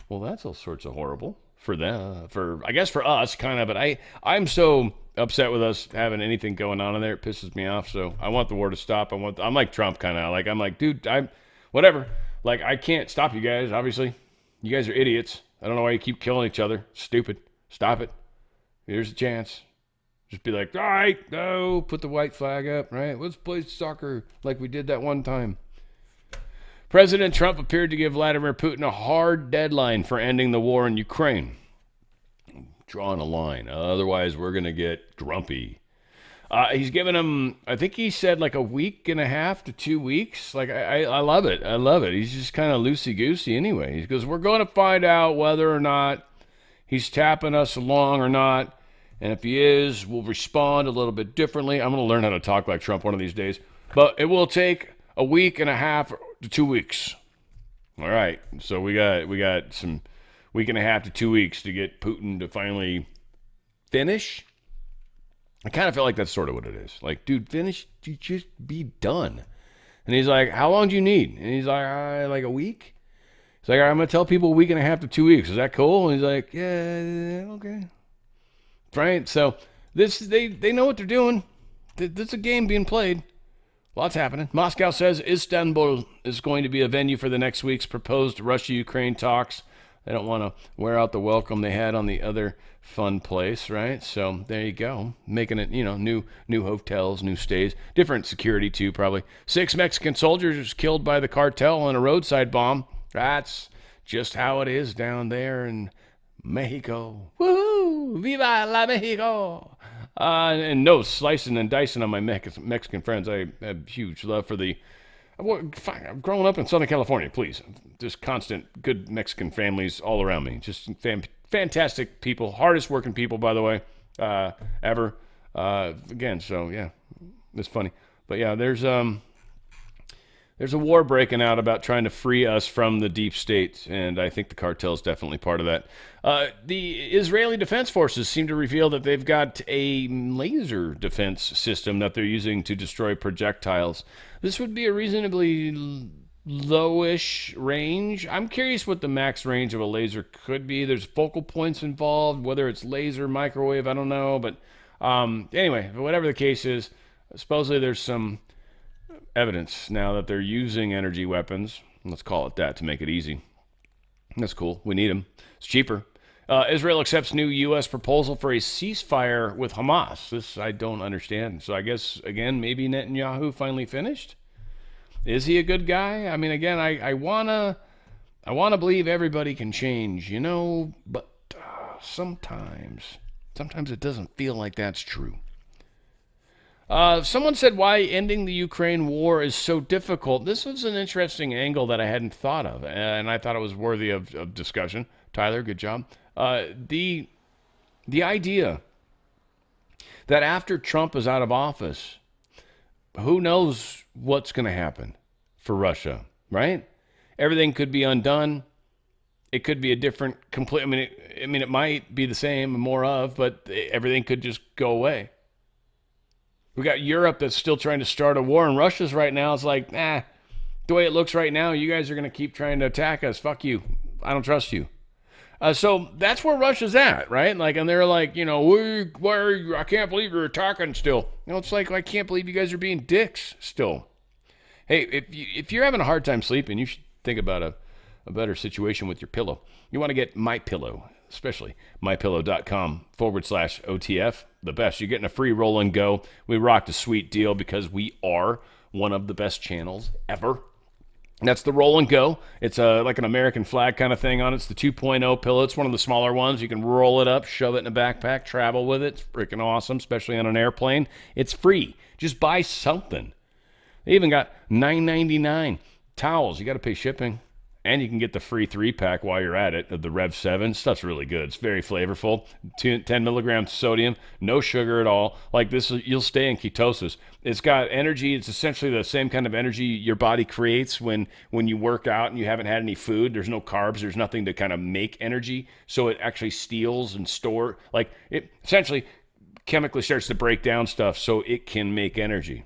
well, that's all sorts of horrible for them. I guess for us, kind of. But I'm so upset with us having anything going on in there. It pisses me off. So I want the war to stop. I'm like Trump, kind of. I'm like, dude, whatever. Like, I can't stop you guys, obviously. You guys are idiots. I don't know why you keep killing each other. Stupid. Stop it. Here's a chance. Just be like, all right, no, put the white flag up, right? Let's play soccer like we did that one time. President Trump appeared to give Vladimir Putin a hard deadline for ending the war in Ukraine. Drawing a line. Otherwise, we're going to get grumpy. He's given him, I think he said like a week and a half to 2 weeks. Like, I love it. I love it. He's just kind of loosey-goosey anyway. He goes, we're going to find out whether or not he's tapping us along or not. And if he is, we'll respond a little bit differently. I'm going to learn how to talk like Trump one of these days. But it will take a week and a half to 2 weeks. All right. So we got some week and a half to 2 weeks to get Putin to finally finish. I kind of feel like that's sort of what it is. Like, dude, finish. You just be done. And he's like, how long do you need? And he's like a week. He's like, all right, I'm going to tell people a week and a half to 2 weeks. Is that cool? And he's like, yeah, okay. Right? So they know what they're doing. There's a game being played. Lots happening. Moscow says Istanbul is going to be a venue for the next week's proposed Russia-Ukraine talks. They don't want to wear out the welcome they had on the other fun place, right? So there you go. Making it, new hotels, new stays. Different security, too, probably. 6 Mexican soldiers killed by the cartel in a roadside bomb. That's just how it is down there in Mexico. Woohoo! Viva la Mexico! And no slicing and dicing on my Mexican friends. I have huge love for I'm growing up in Southern California, please. Just constant good Mexican families all around me. Just fantastic people. Hardest working people, by the way, ever. Again, so yeah, it's funny. But yeah, there's a war breaking out about trying to free us from the deep state, and I think the cartel is definitely part of that. The Israeli Defense Forces seem to reveal that they've got a laser defense system that they're using to destroy projectiles. This would be a reasonably lowish range. I'm curious what the max range of a laser could be. There's focal points involved, whether it's laser, microwave, I don't know. But anyway, whatever the case is, supposedly there's some evidence now that they're using energy weapons. Let's call it that to make it easy. That's cool. We need them. It's cheaper. Israel accepts new U.S. proposal for a ceasefire with Hamas. This I don't understand. So I guess, again, maybe Netanyahu finally finished? Is he a good guy? I mean, again, I wanna believe everybody can change, but sometimes it doesn't feel like that's true. Someone said why ending the Ukraine war is so difficult. This was an interesting angle that I hadn't thought of, and I thought it was worthy of discussion. Tyler, good job. The idea that after Trump is out of office, who knows what's going to happen for Russia, right? Everything could be undone. It could be a different, complete. I mean, it might be the same, more of, but everything could just go away. We got Europe that's still trying to start a war, and Russia's right now. It's like, the way it looks right now, you guys are going to keep trying to attack us. Fuck you. I don't trust you. So that's where Russia's at, right? Like, and they're like, why are you? I can't believe you're attacking still. It's like, I can't believe you guys are being dicks still. Hey, if you're having a hard time sleeping, you should think about a better situation with your pillow. You want to get MyPillow, especially mypillow.com/OTF. The best. You're getting a free roll and go. We rocked a sweet deal because we are one of the best channels ever. And that's the roll and go. It's like an American flag kind of thing on it. It's the 2.0 pillow. It's one of the smaller ones. You can roll it up, shove it in a backpack, travel with it. It's freaking awesome, especially on an airplane. It's free. Just buy something. They even got $9.99 towels. You got to pay shipping. And you can get the free 3-pack while you're at it of the Rev 7. Stuff's really good. It's very flavorful. 10 milligrams sodium, no sugar at all. Like this, you'll stay in ketosis. It's got energy. It's essentially the same kind of energy your body creates when you work out and you haven't had any food. There's no carbs. There's nothing to kind of make energy. So it actually steals and store. Like it essentially chemically starts to break down stuff so it can make energy.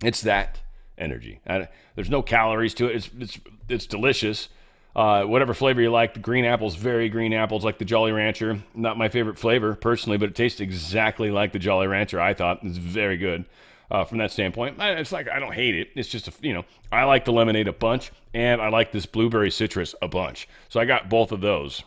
It's that energy. There's no calories to it. It's delicious. Whatever flavor you like. The green apple's very green apples, like the Jolly Rancher. Not my favorite flavor personally, but it tastes exactly like the Jolly Rancher. I thought it's very good from that standpoint. It's like I don't hate it. It's just I like the lemonade a bunch, and I like this blueberry citrus a bunch. So I got both of those,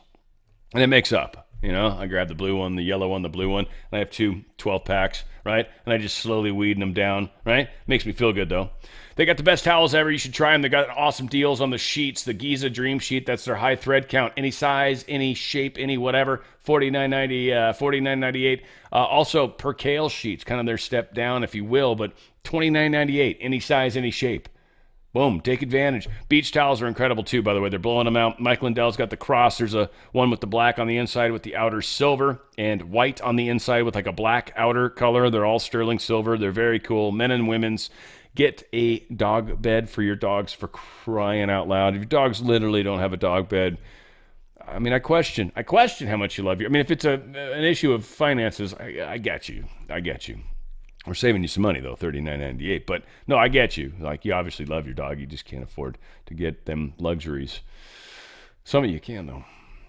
and it makes up. I grab the blue one, the yellow one, the blue one, and I have 2 12-packs, right? And I just slowly weeding them down, right? Makes me feel good, though. They got the best towels ever. You should try them. They got awesome deals on the sheets. The Giza Dream Sheet, that's their high thread count. Any size, any shape, any whatever. $49.90, $49.98. Also, Percale sheets, kind of their step down, if you will, but $29.98. Any size, any shape. Boom, take advantage. Beach towels are incredible too, by the way. They're blowing them out. Mike Lindell's got the cross. There's a one with the black on the inside with the outer silver and white on the inside with like a black outer color. They're all sterling silver. They're very cool. Men and women's. Get a dog bed for your dogs, for crying out loud. If your dogs literally don't have a dog bed, I mean, I question how much you love your. I mean, if it's an issue of finances, I get you. We're saving you some money though, $39.98. But no, I get you. Like, you obviously love your dog. You just can't afford to get them luxuries. Some of you can though.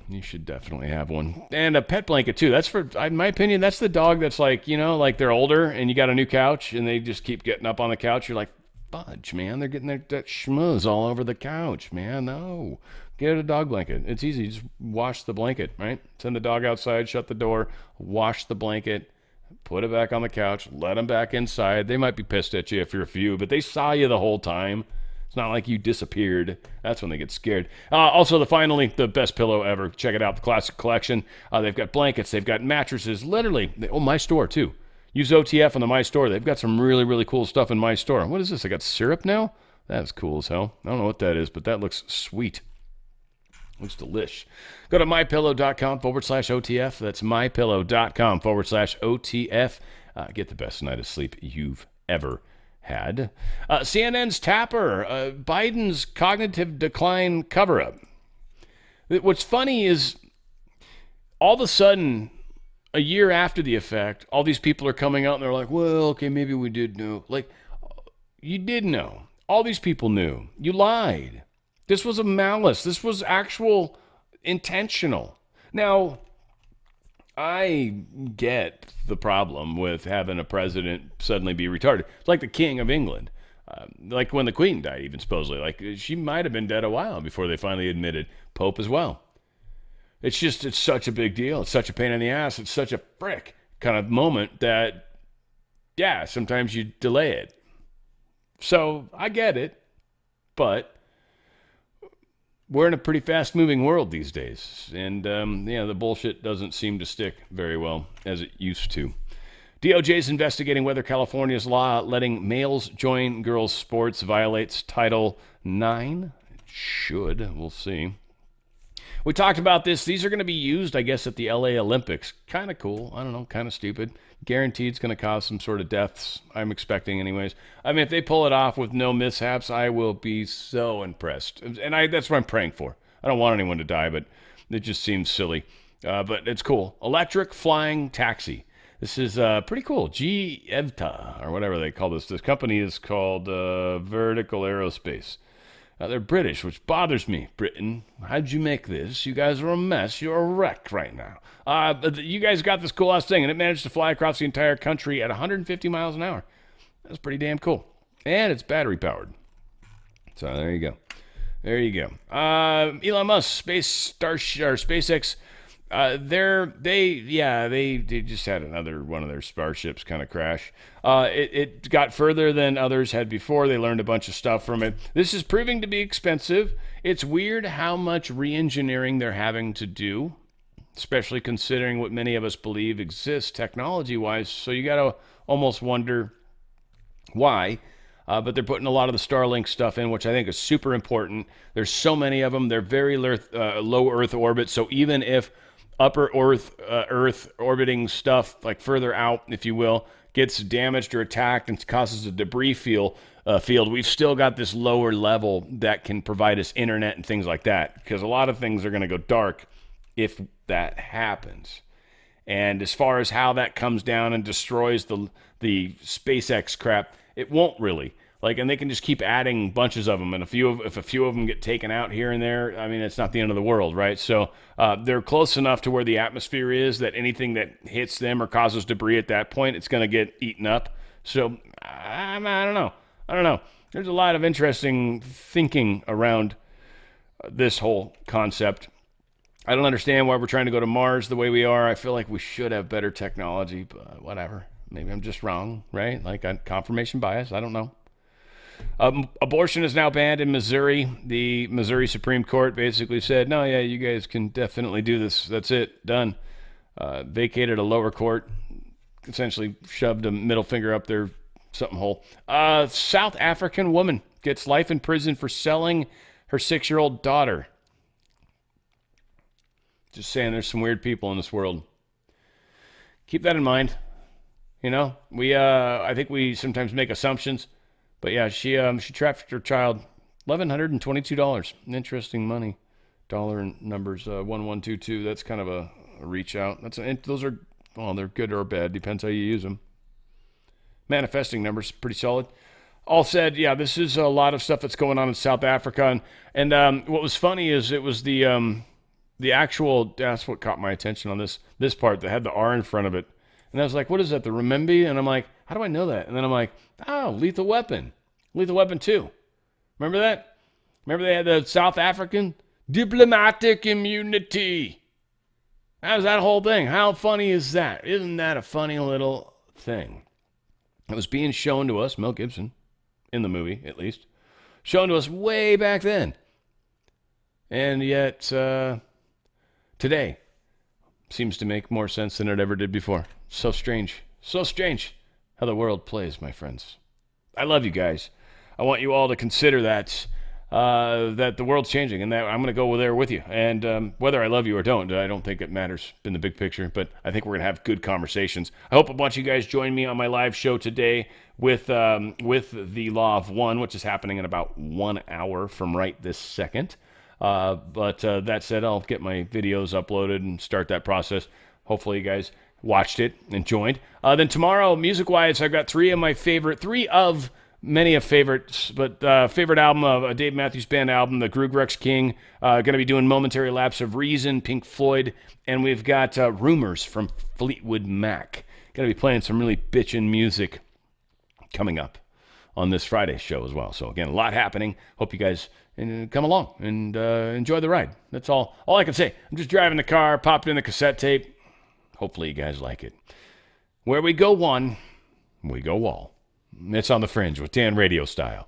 You should definitely have one. And a pet blanket too. That's for, in my opinion, that's the dog that's like, like they're older and you got a new couch and they just keep getting up on the couch. You're like, fudge, man. They're getting that schmuzz all over the couch, man. No. Get a dog blanket. It's easy. Just wash the blanket, right? Send the dog outside, shut the door, wash the blanket, put it back on the couch, let them back inside. They might be pissed at you if you're a few, but they saw you the whole time. It's not like you disappeared. That's when they get scared. Also, finally, the best pillow ever. Check it out, the Classic Collection. They've got blankets. They've got mattresses. Literally. My store, too. Use OTF on the My Store. They've got some really, really cool stuff in My Store. What is this? I got syrup now? That's cool as hell. I don't know what that is, but that looks sweet. Looks delish. Go to mypillow.com/OTF. That's mypillow.com/OTF. Get the best night of sleep you've ever had. CNN's Tapper, Biden's cognitive decline cover-up. What's funny is all of a sudden, a year after the effect, all these people are coming out and they're like, well, okay, maybe we did know. Like, you did know. All these people knew. You lied. This was a malice. This was actual intentional. Now, I get the problem with having a president suddenly be retarded. It's like the King of England. Like when the Queen died, even supposedly. Like, she might have been dead a while before they finally admitted. Pope as well. It's such a big deal. It's such a pain in the ass. It's such a frick kind of moment that, yeah, sometimes you delay it. So I get it, but we're in a pretty fast-moving world these days, and the bullshit doesn't seem to stick very well as it used to. DOJ is investigating whether California's law letting males join girls' sports violates Title IX. It should. We'll see. We talked about this. These are going to be used, I guess, at the LA Olympics. Kind of cool. I don't know. Kind of stupid. Guaranteed it's going to cause some sort of deaths. I'm expecting anyways. I mean, if they pull it off with no mishaps, I will be so impressed. And that's what I'm praying for. I don't want anyone to die, but it just seems silly. But it's cool. Electric flying taxi. This is pretty cool. GEVTA, or whatever they call this. This company is called Vertical Aerospace. They're British, which bothers me. Britain, how'd you make this? You guys are a mess. You're a wreck right now. You guys got this cool-ass thing, and it managed to fly across the entire country at 150 miles an hour. That's pretty damn cool. And it's battery-powered. So there you go. There you go. Elon Musk, SpaceX, they just had another one of their starships kind of crash. It got further than others had before. They learned a bunch of stuff from it. This is proving to be expensive. It's weird how much re-engineering they're having to do, especially considering what many of us believe exists technology-wise. So you got to almost wonder why. But they're putting a lot of the Starlink stuff in, which I think is super important. There's so many of them. They're very low Earth orbit. So even if upper Earth orbiting stuff, like further out, if you will, gets damaged or attacked and causes a debris field, we've still got this lower level that can provide us internet and things like that. Because a lot of things are going to go dark if that happens. And as far as how that comes down and destroys the SpaceX crap, it won't really. And they can just keep adding bunches of them, and if a few of them get taken out here and there, I mean, it's not the end of the world, right? So they're close enough to where the atmosphere is that anything that hits them or causes debris at that point, it's going to get eaten up. So I don't know. There's a lot of interesting thinking around this whole concept. I don't understand why we're trying to go to Mars the way we are. I feel like we should have better technology, but whatever. Maybe I'm just wrong, right? Like confirmation bias. I don't know. Abortion is now banned in Missouri. The Missouri Supreme Court basically said, no, yeah, you guys can definitely do this. That's it. Done. Vacated a lower court. Essentially shoved a middle finger up their something hole. South African woman gets life in prison for selling her 6-year-old daughter. Just saying, there's some weird people in this world. Keep that in mind. I think we sometimes make assumptions, But yeah, she trafficked her child $1,122. Interesting money. Dollar numbers 1122. That's kind of a reach out. Those are, well, they're good or bad. Depends how you use them. Manifesting numbers pretty solid. All said, yeah, this is a lot of stuff that's going on in South Africa. And what was funny is it was the actual, that's what caught my attention on this part that had the R in front of it. And I was like, what is that, the Remembi? And I'm like, how do I know that? And then I'm like, oh, Lethal Weapon. Lethal Weapon 2. Remember that? Remember they had the South African diplomatic immunity. That was that whole thing. How funny is that? Isn't that a funny little thing? It was being shown to us, Mel Gibson, in the movie at least, shown to us way back then. And yet, today seems to make more sense than it ever did before. So strange how the world plays, my friends. I love you guys. I want you all to consider that the world's changing, and that I'm going to go there with you. And whether I love you or don't, I don't think it matters in the big picture, but I think we're going to have good conversations. I hope a bunch of you guys join me on my live show today with the Law of One, which is happening in about 1 hour from right this second. But that said, I'll get my videos uploaded and start that process. Hopefully you guys watched it and joined. Then tomorrow, music-wise, I've got three of many of favorites, but favorite album of Dave Matthews Band album, the Groove Rex King. Going to be doing Momentary Lapse of Reason, Pink Floyd, and we've got Rumors from Fleetwood Mac. Going to be playing some really bitchin' music coming up on this Friday show as well. So again, a lot happening. Hope you guys come along and enjoy the ride. That's all I can say. I'm just driving the car, popped in the cassette tape. Hopefully you guys like it. Where we go one, we go all. It's on the Fringe with Dan Radio Style.